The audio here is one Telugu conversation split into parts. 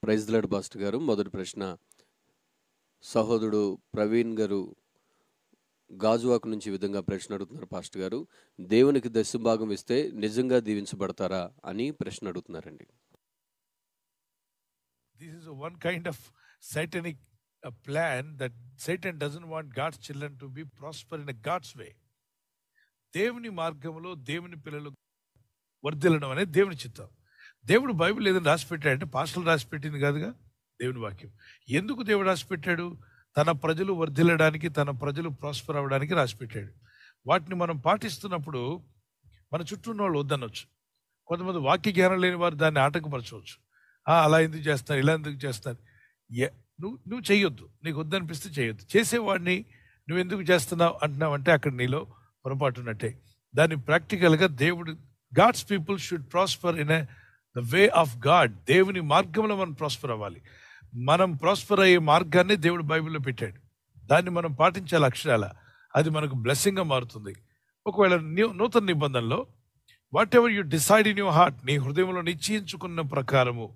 ప్రైజ్ ది లార్డ్ పాస్టర్ గారు. మొదటి ప్రశ్న సహోదరుడు ప్రవీణ్ గారు గాజువాక నుంచి ఈ విధంగా ప్రశ్న అడుగుతున్నారు పాస్టర్ గారు. దేవునికి దశభాగం ఇస్తే నిజంగా దీవించబడతారా అని ప్రశ్న అడుగుతున్నారండి. This is one kind of satanic plan that Satan doesn't want God's children to be prosper in a God's way. దేవుని మార్గంలో దేవుని పిల్లలు వర్ధిల్లడం అనేది దేవుని చిత్తం. దేవుడు బైబిల్ ఏదైనా రాసి పెట్టాడంటే పాస్టర్లు రాసి పెట్టింది కాదుగా, దేవుని వాక్యం. ఎందుకు దేవుడు రాసి పెట్టాడు? తన ప్రజలు వర్ధిల్లడానికి, తన ప్రజలు ప్రాస్పర్ అవ్వడానికి రాసి పెట్టాడు. వాటిని మనం పాటిస్తున్నప్పుడు మన చుట్టూ ఉన్న వాళ్ళు వద్దనొచ్చు. కొంతమంది వాక్య జ్ఞానం లేని వారు దాన్ని ఆటంకపరచవచ్చు. అలా ఎందుకు చేస్తారు, ఇలా ఎందుకు చేస్తారు? నువ్వు చేయొద్దు, నీకు వద్దనిపిస్తే చేయొద్దు. చేసేవాడిని నువ్వు ఎందుకు చేస్తున్నావు అంటున్నావు అంటే అక్కడ నీలో పొరపాటు ఉన్నట్టే. దాన్ని ప్రాక్టికల్గా దేవుడు God's people should prosper in the way of God. దేవుని మార్గంలో మనం ప్రాస్పర్ అవ్వాలి. మనం ప్రాస్పర్ అయ్యే మార్గాన్ని దేవుడు బైబిల్లో పెట్టాడు. దాన్ని మనం పాటించాలి అక్షరాల. అది మనకు బ్లెస్సింగ్గా మారుతుంది. ఒకవేళ నూతన నిబంధనలో what ever you decide in your heart, నీ హృదయంలో నిశ్చయించుకున్న ప్రకారము,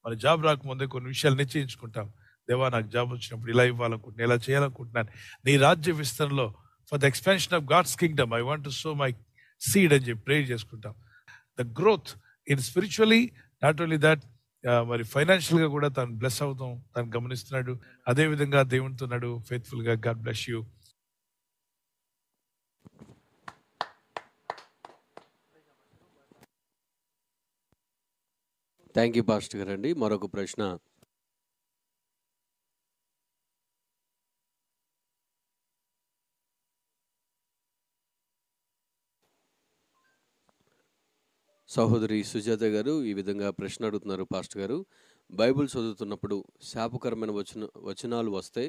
మన జాబ్ రాకముందే కొన్ని విషయాలు నిశ్చయించుకుంటాం. దేవా నాకు జాబ్ వచ్చినప్పుడు ఇలా ఇవ్వాలనుకుంటున్నాను, ఇలా చేయాలనుకుంటున్నాను, నీ రాజ్య విస్తరణలో for the expansion of God's kingdom I want to sow my seed అని చెప్పి ప్రేర్ చేసుకుంటాం. The growth in spiritually, not only that, మరి ఫైనాన్షియల్గా కూడా తను బ్లెస్ అవుతాం, తను గమనిస్తున్నాడు. అదేవిధంగా దేవునితో నాడు ఫెయిత్ఫుల్గా. God bless you. Thank you pastor గారు అండి. మరొక ప్రశ్న సహోదరి సుజాత గారు ఈ విధంగా ప్రశ్న అడుగుతున్నారు పాస్టర్ గారు. బైబిల్ చదువుతున్నప్పుడు శాపకరమైన వచనాలు వస్తే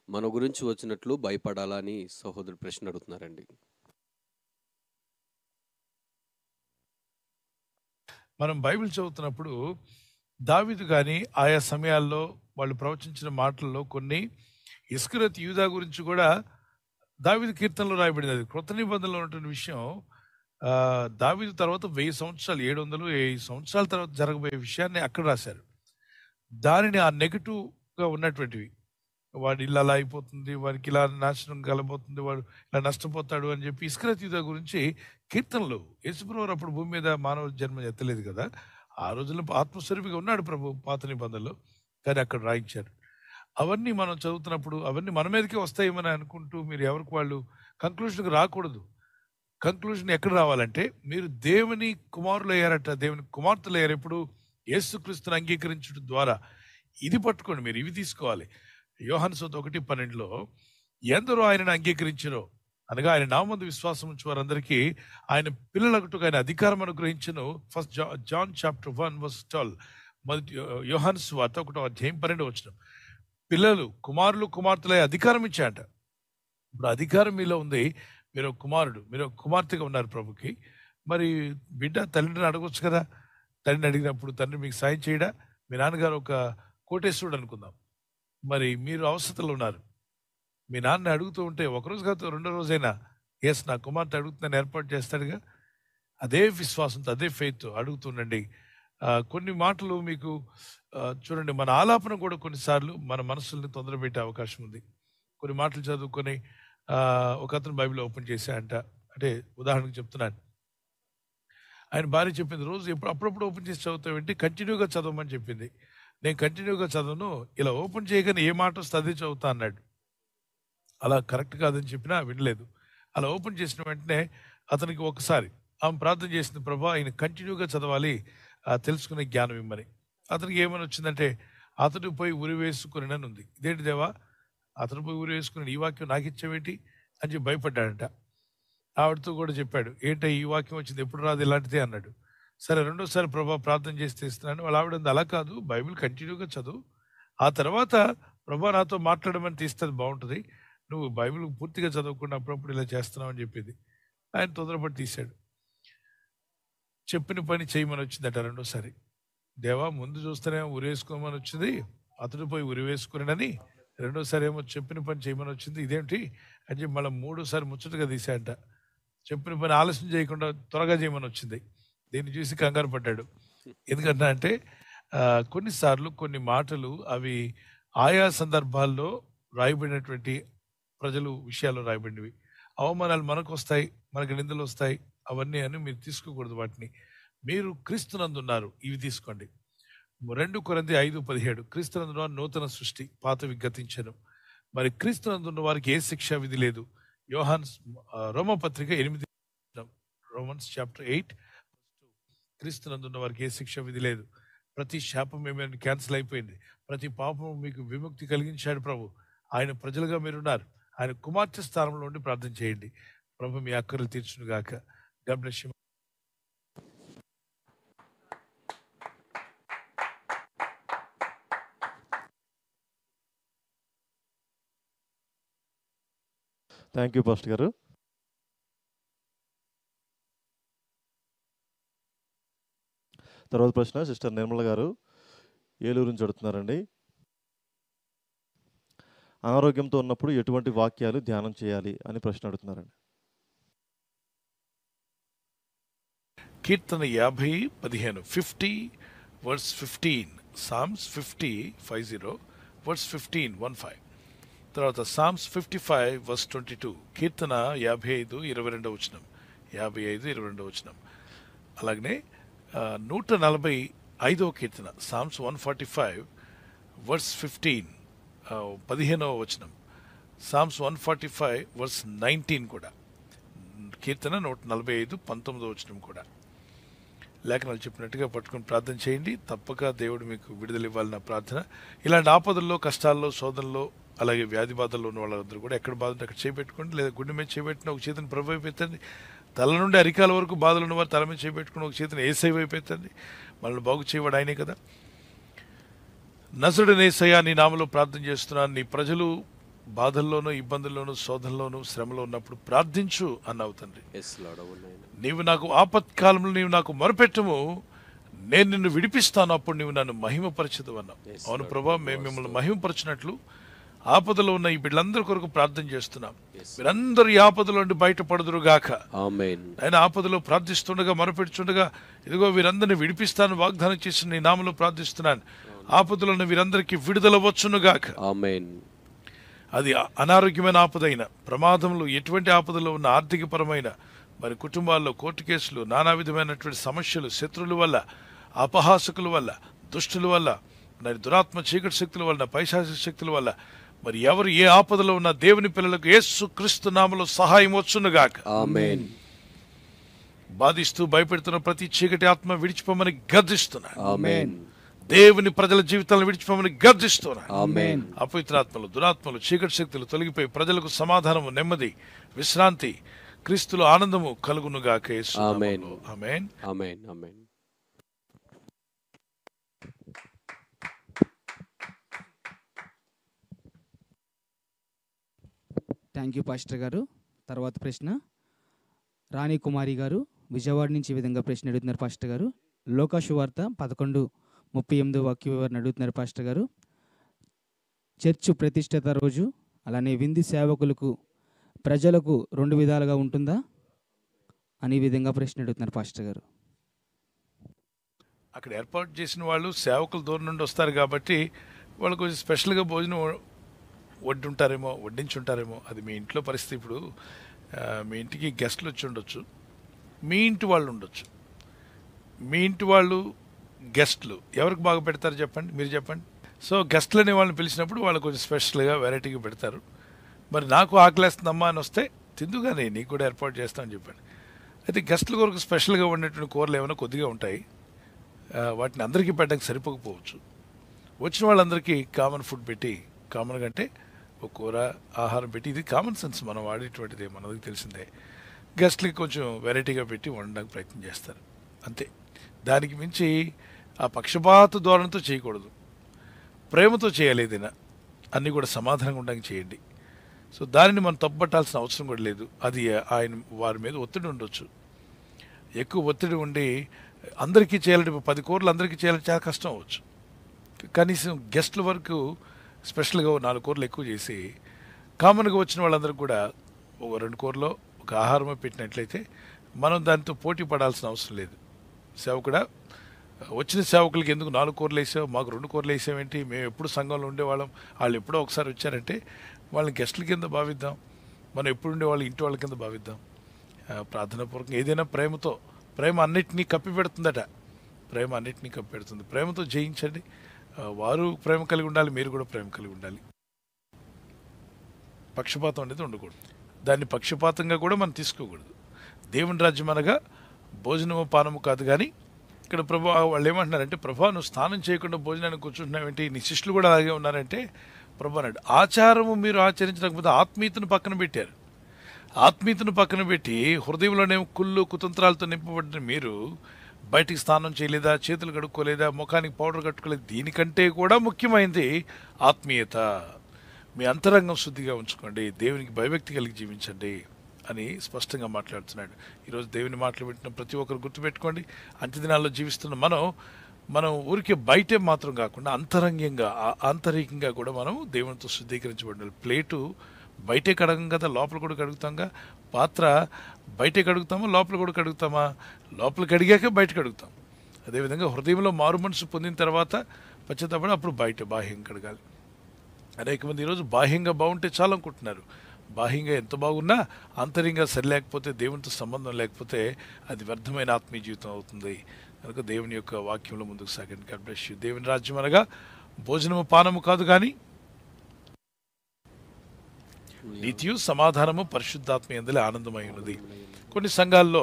మన గురించి వచ్చినట్లు భయపడాలా అని సహోదరు ప్రశ్న అడుగుతున్నారండి. మనం బైబిల్ చదువుతున్నప్పుడు దావీదు కానీ ఆయా సమయాల్లో వాళ్ళు ప్రవచించిన మాటల్లో కొన్ని ఇస్కరియోతు యూదా గురించి కూడా దావీదు కీర్తనలో రాయబడింది. అది క్రొత్త నిబంధనలో ఉన్నటువంటి విషయం. దావీదు తర్వాత 1000 సంవత్సరాలు, 700 సంవత్సరాల తర్వాత జరగబోయే విషయాన్ని అక్కడ రాశారు. దానిని ఆ నెగటివ్గా ఉన్నటువంటివి, వాడు ఇలా అలా అయిపోతుంది, వాడికి ఇలా నాశనం కలబోతుంది, వాడు ఇలా నష్టపోతాడు అని చెప్పి ఇస్కరియోతు యూదా గురించి కీర్తనలు. యేసుప్రభువు అప్పుడు భూమి మీద మానవ జన్మ ఎత్తలేదు కదా, ఆ రోజుల్లో ఆత్మస్వరూపిగా ఉన్నాడు ప్రభు పాత నిబంధనలో, కానీ అక్కడ రాయించారు. అవన్నీ మనం చదువుతున్నప్పుడు అవన్నీ మన మీదకే వస్తాయేమని అనుకుంటూ మీరు ఎవరికి వాళ్ళు కంక్లూషన్కి రాకూడదు. కంక్లూజన్ ఎక్కడ రావాలంటే, మీరు దేవుని కుమారులు అయ్యారట, దేవుని కుమార్తెలు అయ్యారు ఎప్పుడు? యేసుక్రీస్తుని అంగీకరించడం ద్వారా. ఇది పట్టుకోండి, మీరు ఇవి తీసుకోవాలి. యోహాను సువార్త 1:12లో ఎందరో ఆయనను అంగీకరించారో, అనగా ఆయన నామందు విశ్వాసం ఉంచి వారందరికీ ఆయన పిల్లలకు ఆయన అధికారం అనుగ్రహించను. First John chapter 1:12. మొదటి యోహాను సువార్త 1:12. పిల్లలు కుమారులు కుమార్తెలే అధికారం ఇచ్చాట. ఇప్పుడు అధికారం మీలో ఉంది. మీరు కుమారుడు, మీరు కుమార్తెగా ఉన్నారు ప్రభుకి. మరి బిడ్డ తల్లిని అడగొచ్చు కదా. తల్లిని అడిగినప్పుడు తండ్రి మీకు సాయం చేయడా? మీ నాన్నగారు ఒక కోటేశ్వరుడు అనుకుందాం, మరి మీరు అవసరతలో ఉన్నారు. మీ నాన్న అడుగుతూ ఉంటే ఒకరోజు కాదు రెండో రోజైనా ఎస్ నా కుమార్తె అడుగుతుందని ఏర్పాటు చేస్తాడుగా. అదే విశ్వాసంతో, అదే ఫెయిత్తో అడుగుతుండండి. కొన్ని మాటలు మీకు చూడండి, మన ఆలాపన కూడా కొన్నిసార్లు మన మనసుల్ని తొందరపెట్టే అవకాశం ఉంది. కొన్ని మాటలు చదువుకొని ఒక అతను బైబిల్ ఓపెన్ చేశాడంట. అంటే ఉదాహరణకు చెప్తున్నాను, ఆయన భార్య చెప్పింది రోజు అప్పుడప్పుడు ఓపెన్ చేసి చదువుతావేంటి, కంటిన్యూగా చదవమని చెప్పింది. నేను కంటిన్యూగా చదవను, ఇలా ఓపెన్ చేయగానే ఏ మాట వస్తే అదే చదువుతా అన్నాడు. అలా కరెక్ట్ కాదని చెప్పినా వినలేదు. అలా ఓపెన్ చేసిన వెంటనే అతనికి ఒకసారి ఆమె ప్రార్థన చేసింది, ప్రభా ఆయన కంటిన్యూగా చదవాలి, తెలుసుకునే జ్ఞానం ఇమ్మని. అతనికి ఏమని వచ్చిందంటే, అతడు పోయి ఉరి వేసుకుని అని ఉంది. ఇదేంటి దేవా, అతను పోయి ఊరు వేసుకుని ఈ వాక్యం నాకు ఇచ్చేవేంటి అని చెప్పి భయపడ్డాడంట. ఆవిడతో కూడా చెప్పాడు, ఏంటో ఈ వాక్యం వచ్చింది, ఎప్పుడు రాదు ఇలాంటిదే అన్నాడు. సరే రెండోసారి ప్రభా ప్రార్థన చేస్తే ఇస్తున్నాను. వాళ్ళ ఆవిడ అలా కాదు, బైబిల్ కంటిన్యూగా చదువు, ఆ తర్వాత ప్రభా నాతో మాట్లాడమని తీస్తుంది, బాగుంటుంది, నువ్వు బైబిల్ పూర్తిగా చదవకుండా అప్పుడప్పుడు ఇలా చేస్తున్నావు అని చెప్పింది. ఆయన తొందరపడి తీశాడు. చెప్పిన పని చేయమని వచ్చిందట రెండోసారి. దేవా ముందు చూస్తేనే ఉరేసుకోమని వచ్చింది, అతడు పోయి ఉరి వేసుకున్నాడని, రెండోసారి ఏమో చెప్పిన పని చేయమని వచ్చింది, ఇదేమిటి అని చెప్పి మళ్ళీ మూడోసారి ముచ్చటగా తీసాయంట. చెప్పిన పని ఆలస్యం చేయకుండా త్వరగా చేయమని వచ్చింది. దీన్ని చూసి కంగారు పడ్డాడు. ఎందుకంటే అంటే కొన్నిసార్లు కొన్ని మాటలు అవి ఆయా సందర్భాల్లో రాయబడినటువంటి ప్రజలు విషయాల్లో రాయబడినవి. అవమానాలు మనకు వస్తాయి, మనకు నిందలు వస్తాయి, అవన్నీ అని మీరు తీసుకోకూడదు. వాటిని మీరు క్రీస్తునందున్నారు, ఇవి తీసుకోండి. 2 కొరింథీ 5:17 క్రీస్తునందున్న వారు నూతన సృష్టి, పాతవి గతించెను. మరి క్రీస్తునందున్న వారికి ఏ శిక్షా విధి లేదు. రోమపత్రిక 8 రోమన్స్ చాప్టర్ 8 క్రీస్తునందున్న వారికి ఏ శిక్ష విధి లేదు. ప్రతి శాపం ఏమైనా క్యాన్సిల్ అయిపోయింది. ప్రతి పాపం మీకు విముక్తి కలిగించాడు ప్రభు. ఆయన ప్రజలుగా మీరున్నారు. ఆయన కుమార్తె స్థానంలో ఉండి ప్రార్థన చేయండి. ప్రభు మీ అక్కర్లు తీర్చును గాక. God bless you. Thank you pastor గారు. తర్వాత ప్రశ్న సిస్టర్ నిర్మల గారు ఏలూరు నుంచి అడుగుతున్నారండి. అనారోగ్యంతో ఉన్నప్పుడు ఎటువంటి వాక్యాలు ధ్యానం చేయాలి అని ప్రశ్న అడుగుతున్నారండి. కీర్తన 50:15 50 verse 15 Psalms 50:50 verse 15 తర్వాత Psalms 55 verse 22 కీర్తన 55:22 55:22 అలాగనే 145వ కీర్తన Psalms 145 verse 15 15వ వచనం Psalms 145 verse 19 కూడా కీర్తన 145 19వ వచనం కూడా లేఖనాలు చెప్పినట్టుగా పట్టుకుని ప్రార్థన చేయండి. తప్పక దేవుడు మీకు విడుదల ఇవ్వాలన్న ప్రార్థన. ఇలాంటి ఆపదల్లో, కష్టాల్లో, శోధనలో, అలాగే వ్యాధి బాధల్లో ఉన్న వాళ్ళందరూ కూడా ఎక్కడ బాధ ఉంటే అక్కడ చేపెట్టుకోండి. లేదా గుండె మీద చేపెట్టిన ఒక చేతిని ప్రభు వైపు ఎత్తండి. తల నుండి అరికాల వరకు బాధలు ఉన్నవారు తల మీద చేపెట్టుకుని ఒక చేతిని ఏసై వైపు ఎత్తండి. మనల్ని బాగు చేయవాడు ఆయనే కదా. నజరుడైన యేసయ్యా, నీ నామములో ప్రార్థన చేస్తున్నాను. నీ ప్రజలు బాధల్లోనూ, ఇబ్బందుల్లోనూ, శోధనలోనూ, శ్రమలో ఉన్నప్పుడు ప్రార్థించు అన్నావు తండ్రి. నీవు నాకు ఆపత్కాలంలో నీవు నాకు మొరపెట్టుము, నేను నిన్ను విడిపిస్తాను, అప్పుడు నీవు నన్ను మహిమపరచదు అన్నావు. అవును ప్రభా, మేము మిమ్మల్ని మహిమపరచినట్లు ఆపదలో ఉన్న ఈ బిడ్డలందరి కొరకు ప్రార్థన చేస్తున్నాం. మీరందరూ ఈ ఆపదలో నుండి బయటపడుదురు గాక. ఆయన ఆపదలో ప్రార్థిస్తుండగా, మొరపెడుతుండగా, ఇదిగో వీరందరినీ విడిపిస్తాను వాగ్దానం చేసి నీ నామములో ప్రార్థిస్తున్నాను. ఆపదలో ఉన్న వీరందరికీ విడుదల వచ్చును గాక. అది అనారోగ్యమైన ఆపదైన, ప్రమాదంలో, ఎటువంటి ఆపదలో ఉన్న, ఆర్థికపరమైన, మరి కుటుంబాల్లో కోర్టు కేసులు, నానా విధమైనటువంటి సమస్యలు, శత్రువుల వల్ల, అపహాసకుల వల్ల, దుష్టుల వల్ల, మరి దురాత్మ చీకటి శక్తుల వల్ల, పైశాచిక శక్తుల వల్ల, మరి ఎవరు ఏ ఆపదలో ఉన్న దేవుని పిల్లలకు యేసు క్రీస్తు నామములో సహాయం వచ్చునుగాక. బాధిస్తూ భయపెడుతున్న ప్రతి చీకటి ఆత్మ విడిచిపోమని గర్దిస్తున్నాను. దేవుని ప్రజల జీవితాలను విడిచిపోమని గర్దిస్తున్నాను. అపవిత్రాత్మలు, దురాత్మలు, చీకటి శక్తులు తొలగిపోయి ప్రజలకు సమాధానము, నెమ్మది, విశ్రాంతి, క్రీస్తులో ఆనందము కలుగునుగాక. ఆమేన్. థ్యాంక్ యూ పాస్టర్ గారు. తర్వాత ప్రశ్న రాణి కుమారి గారు విజయవాడ నుంచి ఈ విధంగా ప్రశ్న అడుగుతున్నారు పాస్టర్ గారు. లోకాసువార్త 11:38 వాక్య వివరణ అడుగుతున్నారు పాస్టర్ గారు. చర్చ్ ప్రతిష్ఠిత రోజు అలానే విందు సేవకులకు, ప్రజలకు 2 విధాలుగా ఉంటుందా అని ఈ విధంగా ప్రశ్న అడుగుతున్నారు పాస్టర్ గారు. అక్కడ ఏర్పాటు చేసిన వాళ్ళు సేవకులు దూరం నుండి వస్తారు కాబట్టి వాళ్ళు కొంచెం స్పెషల్గా భోజనం వడ్డించుంటారేమో. అది మీ ఇంట్లో పరిస్థితి. ఇప్పుడు మీ ఇంటికి గెస్ట్లు వచ్చి ఉండొచ్చు, మీ ఇంటి వాళ్ళు ఉండొచ్చు. మీ ఇంటి వాళ్ళు గెస్ట్లు ఎవరికి బాగా పెడతారు చెప్పండి, మీరు చెప్పండి. సో గెస్ట్లు అనే వాళ్ళని పిలిచినప్పుడు వాళ్ళు కొంచెం స్పెషల్గా వెరైటీగా పెడతారు. మరి నాకు ఆకలేస్తుందమ్మా అని వస్తే తిందుగానే నీకు కూడా ఏర్పాటు చేస్తామని చెప్పండి. అయితే గెస్ట్ల కొరకు స్పెషల్గా ఉండేటువంటి కూరలు ఏమైనా కొద్దిగా ఉంటాయి. వాటిని అందరికీ పెట్టడానికి సరిపోకపోవచ్చు. వచ్చిన వాళ్ళందరికీ కామన్ ఫుడ్ పెట్టి, కామన్గా అంటే ఒక కూర, ఆహారం పెట్టి, ఇది కామన్ సెన్స్ మనం వాడేటువంటిది, మనకు తెలిసిందే. గెస్ట్లకి కొంచెం వెరైటీగా పెట్టి వండడానికి ప్రయత్నం చేస్తారు, అంతే. దానికి మించి ఆ పక్షపాత ధోరణితో చేయకూడదు, ప్రేమతో చేయాలి. ఏదైనా అన్నీ కూడా సమాధానంగా ఉండడానికి చేయండి. సో దానిని మనం తప్పుపట్టాల్సిన అవసరం కూడా లేదు. అది వారి మీద ఒత్తిడి ఉండొచ్చు. ఎక్కువ ఒత్తిడి ఉండి అందరికీ చేయాలంటే 10 కూరలు అందరికీ చేయాలంటే చాలా కష్టం అవ్వచ్చు. కనీసం గెస్ట్ల వరకు స్పెషల్గా 4 కూరలు ఎక్కువ చేసి కామన్గా వచ్చిన వాళ్ళందరికీ కూడా ఒక 2 కూరలో ఒక ఆహారమే పెట్టినట్లయితే మనం దానితో పోటీ పడాల్సిన అవసరం లేదు. సేవకుడా వచ్చిన సేవకులకి ఎందుకు 4 కూరలు వేసావు, మాకు 2 కూరలు వేసావేంటి, మేము ఎప్పుడు సంఘంలో ఉండేవాళ్ళం, వాళ్ళు ఎప్పుడో ఒకసారి వచ్చారంటే వాళ్ళని గెస్టుల కింద భావిద్దాం, మనం ఎప్పుడు ఉండేవాళ్ళు ఇంటి వాళ్ళ కింద భావిద్దాం. ప్రార్థనాపూర్వకం ఏదైనా ప్రేమతో, ప్రేమ అన్నిటినీ కప్పి పెడుతుందట, ప్రేమ అన్నిటినీ కప్పి పెడుతుంది. ప్రేమతో జయించండి. వారు ప్రేమ కలిగి ఉండాలి, మీరు కూడా ప్రేమ కలిగి ఉండాలి. పక్షపాతం అనేది ఉండకూడదు, దాన్ని పక్షపాతంగా కూడా మనం తీసుకోకూడదు. దేవుని రాజ్యం అనగా భోజనము పానము కాదు. కానీ ఇక్కడ ప్రభు వాళ్ళు ఏమంటున్నారంటే, ప్రభా నువ్వు స్నానం చేయకుండా భోజనానికి కూర్చుంటున్నావేంటి, నీ శిష్యులు కూడా అలాగే ఉన్నారంటే ప్రభు అన్నాడు, ఆచారము మీరు ఆచరించకపోతే ఆత్మీయతను పక్కన పెట్టారు. ఆత్మీయతను పక్కన పెట్టి హృదయంలోనే కుళ్ళు కుతంత్రాలతో నింపబడిన మీరు బయటికి స్నానం చేయలేదా, చేతులు కడుక్కోలేదా, ముఖానికి పౌడర్ కట్టుకోలేదు. దీనికంటే కూడా ముఖ్యమైనది ఆత్మీయత. మీ అంతరంగం శుద్ధిగా ఉంచుకోండి, దేవునికి భయభక్తి కలిగి జీవించండి అని స్పష్టంగా మాట్లాడుతున్నాడు. ఈరోజు దేవుని మాటలు వింటున్న ప్రతి ఒక్కరు గుర్తుపెట్టుకోండి, అంత్యదినాల్లో జీవిస్తున్న మనం ఊరికే బయటే మాత్రం కాకుండా అంతరంగంగా ఆంతరికంగా కూడా మనం దేవునితో శుద్ధీకరించబడాలి. ప్లేటు బయటే కడగం కదా, లోపల కూడా కడుగుతాంగా. పాత్ర బయటే కడుగుతామా, లోపల కూడా కడుగుతామా? లోపల కడిగాక బయట కడుగుతాం. అదేవిధంగా హృదయంలో మారు మనసు పొందిన తర్వాత పశ్చాత్తాపడి అప్పుడు బయట బాహ్యం కడగాలి. అనేక మంది ఈరోజు బాహ్యంగా బాగుంటే చాలా అనుకుంటున్నారు. బాహ్యంగా ఎంత బాగున్నా ఆంతర్యంగా సరిలేకపోతే, దేవునితో సంబంధం లేకపోతే అది వ్యర్థమైన ఆత్మీయ జీవితం అవుతుంది. కనుక దేవుని యొక్క వాక్యంలో ముందుకు సాగండి. God bless you. దేవుని రాజ్యం అనగా భోజనము పానము కాదు, కానీ నీతియు సమాధానము పరిశుద్ధాత్మ యందలి ఆనందమై ఉన్నది. కొన్ని సంఘాల్లో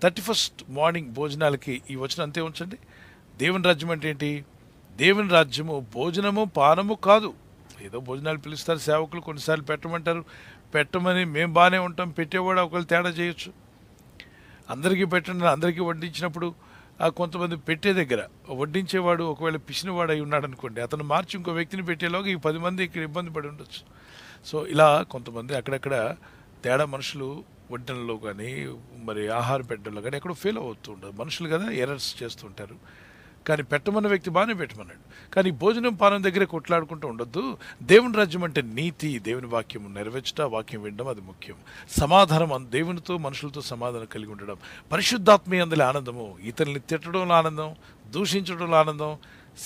31st మార్నింగ్ భోజనాలకి ఈ వచనం అంతే ఉంచండి. దేవుని రాజ్యం అంటే ఏంటి? దేవుని రాజ్యము భోజనము పానము కాదు. ఏదో భోజనాలు పిలుస్తారు సేవకులు, కొన్నిసార్లు పెట్టమంటారు, పెట్టమని మేము బాగానే ఉంటాం, పెట్టేవాడు ఒకళ్ళు తేడా చేయొచ్చు. అందరికీ పెట్టండి, అందరికీ వడ్డించినప్పుడు కొంతమంది పెట్టే దగ్గర వడ్డించేవాడు ఒకవేళ పిసినవాడు అయి ఉన్నాడు అనుకోండి, అతను మార్చి ఇంకో వ్యక్తిని పెట్టేలోగా ఈ 10 మంది ఇక్కడ ఇబ్బంది పడి ఉండొచ్చు. సో ఇలా కొంతమంది అక్కడక్కడ తేడా మనుషులు వడ్డనలో కానీ మరి ఆహారం పెట్టడంలో కానీ ఎక్కడో ఫెయిల్ అవుతూ ఉండదు. మనుషులు కదా, ఎర్రర్స్ చేస్తుంటారు. కానీ పెట్టమన్న వ్యక్తి బాగానే పెట్టమన్నాడు. కానీ భోజనం పానం దగ్గర కొట్లాడుకుంటూ ఉండొద్దు. దేవుని రాజ్యం అంటే నీతి, దేవుని వాక్యం నెరవేర్చుట, వాక్యం వినడం అది ముఖ్యం. సమాధానం, దేవునితో మనుషులతో సమాధానం కలిగి ఉండడం. పరిశుద్ధాత్మీయ అందరి ఆనందము, ఇతరుల్ని తిట్టడంలో ఆనందం, దూషించడంలో ఆనందం.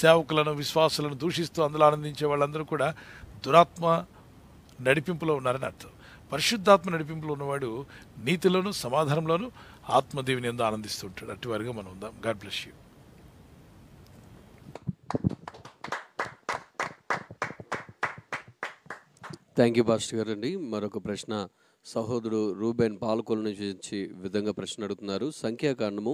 సేవకులను విశ్వాసులను దూషిస్తూ అందులో ఆనందించే వాళ్ళందరూ కూడా దురాత్మ నడిపింపులో ఉన్నారని అర్థం. పరిశుద్ధాత్మ నడిపింపులో ఉన్నవాడు నీతిలోను సమాధానంలోను ఆత్మదేవిని ఎందు ఆనందిస్తూ ఉంటాడు. అటువారిగా మనం ఉందాం. God bless you. Thank you pastor గారు అండి. మరొక ప్రశ్న సహోదరుడు రూబెన్ పాలకొల నుంచి విధంగా ప్రశ్న అడుగుతున్నారు. సంఖ్యాకాండము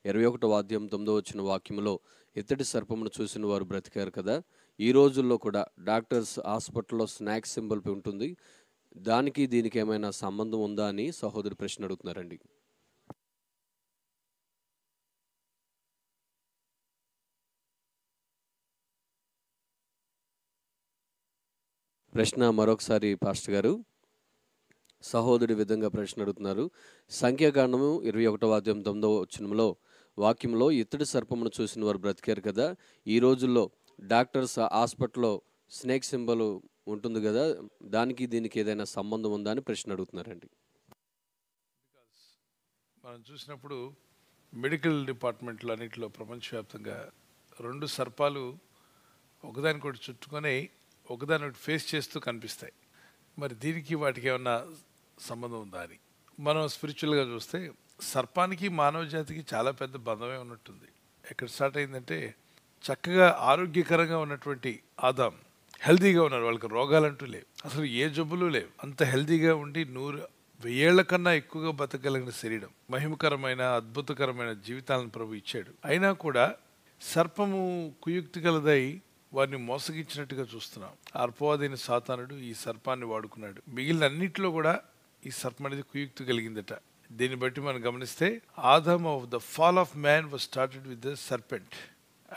21వ అధ్యాయం 9వ వచ్చిన వాక్యంలో ఇత్తడి సర్పమును చూసిన వారు బ్రతికారు కదా, ఈ రోజుల్లో కూడా డాక్టర్స్ హాస్పిటల్లో స్నాక్ సింబల్ ఉంటుంది, దానికి దీనికి ఏమైనా సంబంధం ఉందా అని సహోదరు ప్రశ్న అడుగుతున్నారండి. ప్రశ్న మరొకసారి పాస్టర్ గారు. సహోదరుడి విధంగా ప్రశ్న అడుగుతున్నారు. సంఖ్యాకాండము 21వ అధ్యాయం 9వ వచనంలో వాక్యంలో ఇత్తడి సర్పమును చూసిన వారు బ్రతికారు కదా, ఈ రోజుల్లో డాక్టర్స్ హాస్పిటల్లో స్నేక్ సింబల్ ఉంటుంది కదా, దానికి దీనికి ఏదైనా సంబంధం ఉందా అని ప్రశ్న అడుగుతున్నారండి. మనం చూసినప్పుడు మెడికల్ డిపార్ట్మెంట్లో అన్నింటిలో ప్రపంచవ్యాప్తంగా 2 సర్పాలు ఒకదానికొకటి చుట్టుకొని ఒకదాని ఫేస్ చేస్తూ కనిపిస్తాయి. మరి దీనికి వాటికి ఏమన్నా సంబంధం ఉందా అని మనం స్పిరిచువల్గా చూస్తే సర్పానికి మానవ జాతికి చాలా పెద్ద బంధమే ఉన్నట్టుంది. ఎక్కడ స్టార్ట్ అయిందంటే, చక్కగా ఆరోగ్యకరంగా ఉన్నటువంటి ఆదాం హెల్తీగా ఉన్నారు, వాళ్ళకి రోగాలంటూ లేవు, అసలు ఏ జబ్బులు లేవు, అంత హెల్తీగా ఉండి 100,000 ఏళ్ల కన్నా ఎక్కువగా బతకగలిగిన శరీరం, మహిమకరమైన అద్భుతకరమైన జీవితాలను ప్రభు ఇచ్చాడు. అయినా కూడా సర్పము కుయుక్తి కలదై వారిని మోసగించినట్టుగా చూస్తున్నాం. అర్పవాదైన సాతానుడు ఈ సర్పాన్ని వాడుకున్నాడు. మిగిలిన అన్నింటిలో కూడా ఈ సర్పం అనేది కుయుక్తి కలిగిందట. దీన్ని బట్టి మనం గమనిస్తే Adam of the fall of man was started with the serpent,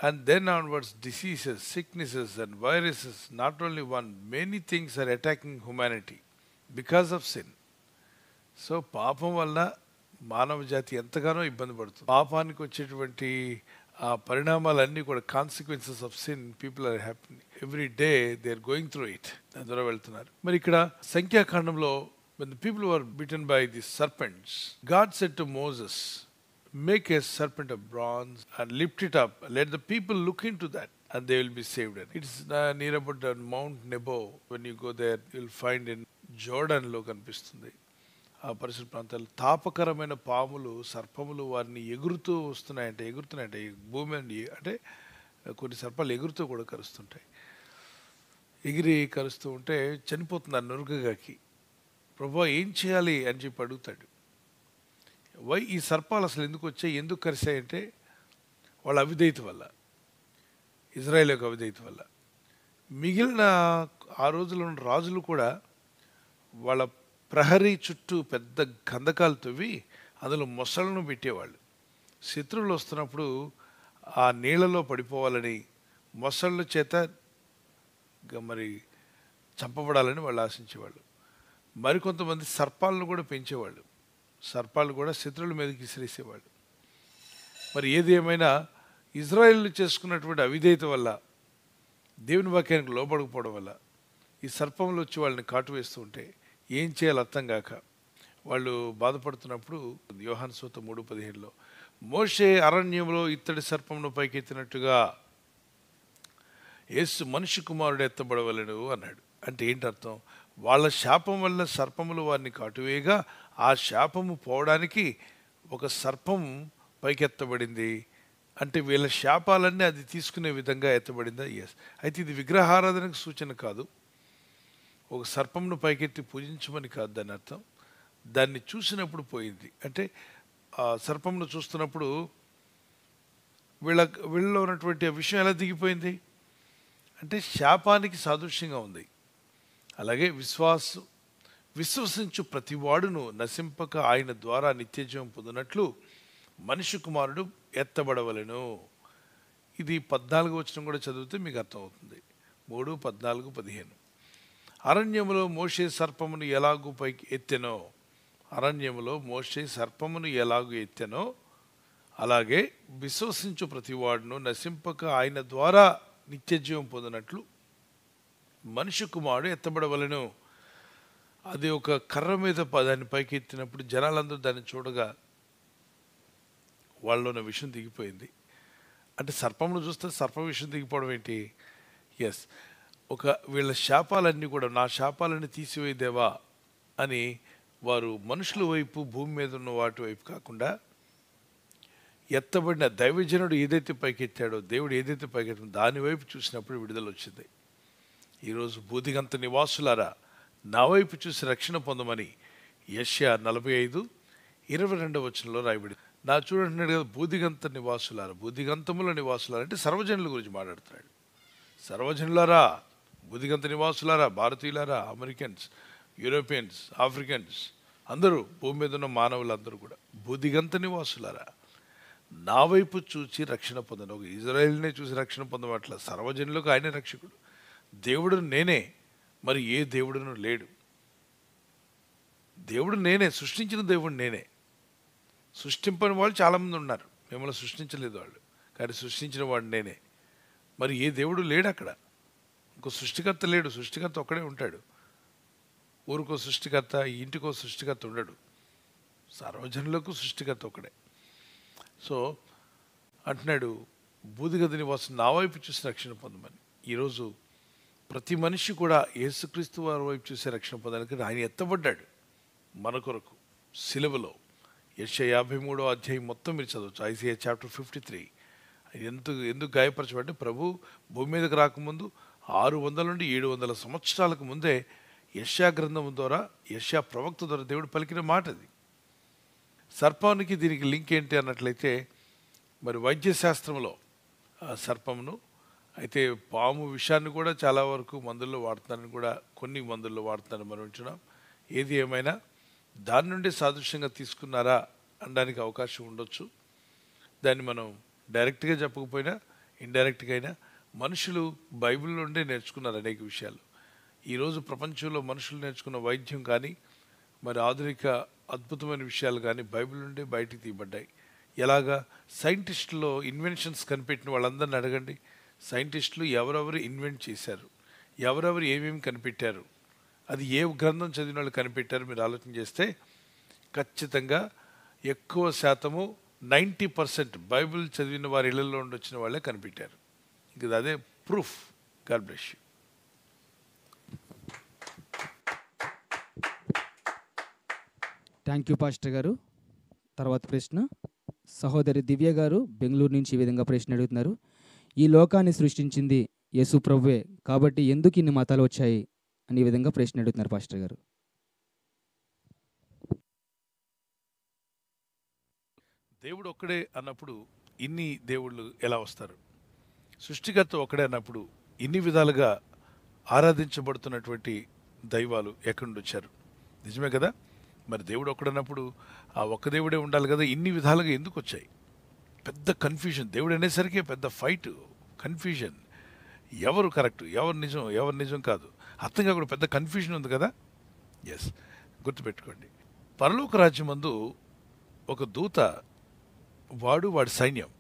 and then onwards diseases, sicknesses and viruses, not only one, many things are attacking humanity because of sin. So పాపం వల్ల మానవ జాతి ఎంతగానో ఇబ్బంది పడుతుంది. పాపానికి వచ్చేటువంటి ఆ పరిణామాలన్నీ కూడా consequences of sin, people are happy every day, they are going through it, దాని ద్వారా వెళ్తున్నారు. మరి ఇక్కడ సంఖ్యాకాండంలో when the people were bitten by the serpents, God said to Moses, make a serpent of bronze and lift it up. Let the people look into that and they will be saved. It's near about the Mount Nebo. When you go there, you'll find in Jordan లో కనిపిస్తుంది. ఆ పరిసర ప్రాంతాల్లో తాపకరమైన పాములు, సర్పములు వారిని ఎగురుతున్నాయంటే ఈ భూమి అంటే కొన్ని సర్పాలు ఎగురుతూ కూడా కరుస్తుంటాయి. ఎగిరి కరుస్తూ ఉంటే చనిపోతున్నారు నురుగగాకి. ప్రభువా ఏం చేయాలి అని చెప్పి అడుగుతాడు. ఈ సర్పాలు అసలు ఎందుకు వచ్చాయి, ఎందుకు కరిశాయంటే వాళ్ళ అవిధేయత వల్ల, ఇజ్రాయేల్ యొక్క అవిధేయత వల్ల. మిగిలిన ఆ రోజుల్లో రాజులు కూడా వాళ్ళ ప్రహరీ చుట్టూ పెద్ద గంధకాలు తవ్వి అందులో మొసళ్ళను పెట్టేవాళ్ళు. శత్రువులు వస్తున్నప్పుడు ఆ నీళ్లలో పడిపోవాలని, మొసళ్ళ చేత మరి చంపబడాలని వాళ్ళు ఆశించేవాళ్ళు. మరికొంతమంది సర్పాలను కూడా పెంచేవాళ్ళు. సర్పాలు కూడా శత్రువుల మీదకి విసిరేసేవాళ్ళు. మరి ఏది ఏమైనా ఇజ్రాయేల్ చేసుకున్నటువంటి అవిధేయత వల్ల, దేవుని వాక్యానికి లోబడకపోవడం వల్ల ఈ సర్పములు వచ్చి వాళ్ళని కాటు వేస్తూ ఉంటే ఏం చేయాలో అర్థం కాక వాళ్ళు బాధపడుతున్నప్పుడు యోహాను సువార్త 3:15 మోషే అరణ్యంలో ఇత్తడి సర్పమును పైకెత్తినట్టుగా యేసు మనుష్య కుమారుడు ఎత్తబడవలెను అన్నాడు. అంటే ఏంటి అర్థం? వాళ్ళ శాపం వల్ల సర్పములు వారిని కాటువేయగా ఆ శాపము పోవడానికి ఒక సర్పం పైకెత్తబడింది. అంటే వీళ్ళ శాపాలన్నీ అది తీసుకునే విధంగా ఎత్తబడిందా? ఎస్. అయితే ఇది విగ్రహారాధనకు సూచన కాదు, ఒక సర్పంను పైకెత్తి పూజించమని కాదు దాని అర్థం. దాన్ని చూసినప్పుడు పోయింది. అంటే ఆ సర్పంను చూస్తున్నప్పుడు వీళ్ళలో ఉన్నటువంటి ఆ విషయం ఎలా దిగిపోయింది అంటే శాపానికి సాదృశ్యంగా ఉంది. అలాగే విశ్వసించు ప్రతివాడును నశింపక ఆయన ద్వారా నిత్యజీవం పొందినట్లు మనిషి కుమారుడు ఎత్తబడవలెను. ఇది 14వ వచనం కూడా చదివితే మీకు అర్థమవుతుంది. 3, 14, 15. అరణ్యములో మోషే సర్పమును ఎలాగూ పైకి ఎత్తెనో, అరణ్యములో మోషే సర్పమును ఎలాగూ ఎత్తెనో అలాగే విశ్వసించు ప్రతివాడును నశింపక ఆయన ద్వారా నిత్యజీవం పొందినట్లు మనిషి కుమారుడు ఎత్తబడవలెను. అది ఒక కర్ర మీద దాన్ని పైకి ఎత్తినప్పుడు జనాలందరూ దాన్ని చూడగా వాళ్ళలో ఉన్న విషయం దిగిపోయింది. అంటే సర్పమును చూస్తే సర్ప విషయం దిగిపోవడం ఏంటి? ఎస్, వీళ్ళ శాపాలన్నీ కూడా నా శాపాలన్నీ తీసివేయదేవా అని వారు మనుషుల వైపు, భూమి మీద ఉన్న వాటి వైపు కాకుండా ఎత్తబడిన దైవజనుడు ఏదైతే పైకెత్తాడో, దేవుడు ఏదైతే పైకెత్తాడో దాని వైపు చూసినప్పుడు విడుదల వచ్చింది. ఈరోజు బూదిగంత నివాసులారా నా వైపు చూసి రక్షణ పొందమని యెషయా 45:22 వచనంలో రాయబడింది. నా చూడంటున్నాడు కదా, బూదిగంత నివాసులారా, బూదిగంతముల నివాసులారా అంటే సర్వజనుల గురించి మాట్లాడుతున్నాడు. సర్వజనులారా, బూదిగంత నివాసులారా, భారతీయులారా, అమెరికన్స్, యూరోపియన్స్, ఆఫ్రికన్స్ అందరూ, భూమి మీద ఉన్న మానవులందరూ కూడా బూదిగంత నివాసులారా నా వైపు చూసి రక్షణ పొందను. ఒక ఇజ్రాయేల్నే చూసి రక్షణ పొందవట్ల, సర్వజనులకు ఆయనే రక్షకుడు. దేవుడు నేనే, మరి ఏ దేవుడును లేడు. దేవుడు నేనే, సృష్టించిన దేవుడు నేనే. సృష్టింపని వాళ్ళు చాలామంది ఉన్నారు, మిమ్మల్ని సృష్టించలేదు వాళ్ళు, కానీ సృష్టించిన వాడు నేనే. మరి ఏ దేవుడు లేడు అక్కడ, ఇంకో సృష్టికర్త లేడు, సృష్టికర్త ఒక్కడే ఉంటాడు. ఊరికో సృష్టికర్త, ఇంటికో సృష్టికర్త ఉండడు, సర్వజనులకు సృష్టికర్త ఒకడే. సో అంటున్నాడు, బూదిగంత నివాసం నా వైపు చూసి రక్షణ పొందమని. ఈరోజు ప్రతి మనిషి కూడా యేసుక్రీస్తు వారి వైపు చూసే రక్షణ పొందడానికి ఆయన ఎత్తబడ్డాడు మన కొరకు సిలువలో. యెషయా 53వ అధ్యాయం మొత్తం మీరు చదవచ్చు. Isaiah chapter 53. ఎందుకు గాయపరచబడ్డే? ప్రభు భూమి మీదకి రాకముందు 600 నుండి 700 సంవత్సరాలకు ముందే యెషయా గ్రంథం ద్వారా, యెషయా ప్రవక్త ద్వారా దేవుడు పలికిన మాట అది. సర్పానికి దీనికి లింక్ ఏంటి అన్నట్లయితే, మరి వైద్యశాస్త్రంలో సర్పమును, అయితే పాము విషాన్ని కూడా చాలా వరకు మందుల్లో వాడుతున్నారని కూడా, కొన్ని మందుల్లో వాడుతున్నారని మనం వింటున్నాం. ఏది ఏమైనా దాని నుండి సాదృశ్యంగా తీసుకున్నారా అనడానికి అవకాశం ఉండొచ్చు. దాన్ని మనం డైరెక్ట్గా చెప్పకపోయినా ఇండైరెక్ట్గా అయినా మనుషులు బైబిల్ నుండే నేర్చుకున్నారు అనేక విషయాలు. ఈరోజు ప్రపంచంలో మనుషులు నేర్చుకున్న వైద్యం కానీ, మరి ఆధునిక అద్భుతమైన విషయాలు కానీ బైబిల్ నుండే బయటికి తీయబడ్డాయి. ఎలాగా? సైంటిస్టులో ఇన్వెన్షన్స్ కనిపెట్టిన వాళ్ళందరిని అడగండి. సైంటిస్టులు ఎవరెవరు ఇన్వెంట్ చేశారు, ఎవరెవరు ఏమేమి కనిపెట్టారు, అది ఏ గ్రంథం చదివిన వాళ్ళు కనిపెట్టారు మీరు ఆలోచన చేస్తే ఖచ్చితంగా ఎక్కువ శాతము 90% బైబిల్ చదివిన వారి ఇళ్లలో ఉండి వచ్చిన వాళ్ళే కనిపెట్టారు. ఇంకా అదే proof. God bless you. Thank you pastor గారు. తర్వాత ప్రశ్న సహోదరి దివ్య గారు బెంగళూరు నుంచి ఈ విధంగా ప్రశ్న అడుగుతున్నారు. ఈ లోకాన్ని సృష్టించింది యేసు ప్రభువే, కాబట్టి ఎందుకు ఇన్ని మతాలు వచ్చాయి అని ఈ విధంగా ప్రశ్న అడుగుతున్నారు పాస్టర్ గారు. దేవుడు ఒక్కడే అన్నప్పుడు ఇన్ని దేవుళ్ళు ఎలా వస్తారు? సృష్టికర్త ఒక్కడే అన్నప్పుడు ఇన్ని విధాలుగా ఆరాధించబడుతున్నటువంటి దైవాలు ఎక్కడి నుండి వచ్చారు? నిజమే కదా. మరి దేవుడు ఒక్కడన్నప్పుడు ఆ ఒక్క దేవుడే ఉండాలి కదా. ఇన్ని విధాలుగా ఎందుకు వచ్చాయి? పెద్ద కన్ఫ్యూజన్. దేవుడు అనేసరికి పెద్ద ఫైట్, కన్ఫ్యూజన్. ఎవరు కరెక్ట్, ఎవరు నిజం కాదు అర్థం కాకుండా పెద్ద కన్ఫ్యూజన్ ఉంది కదా. ఎస్, గుర్తుపెట్టుకోండి. పరలోక రాజ్యం మందు ఒక దూత వాడి సైన్యం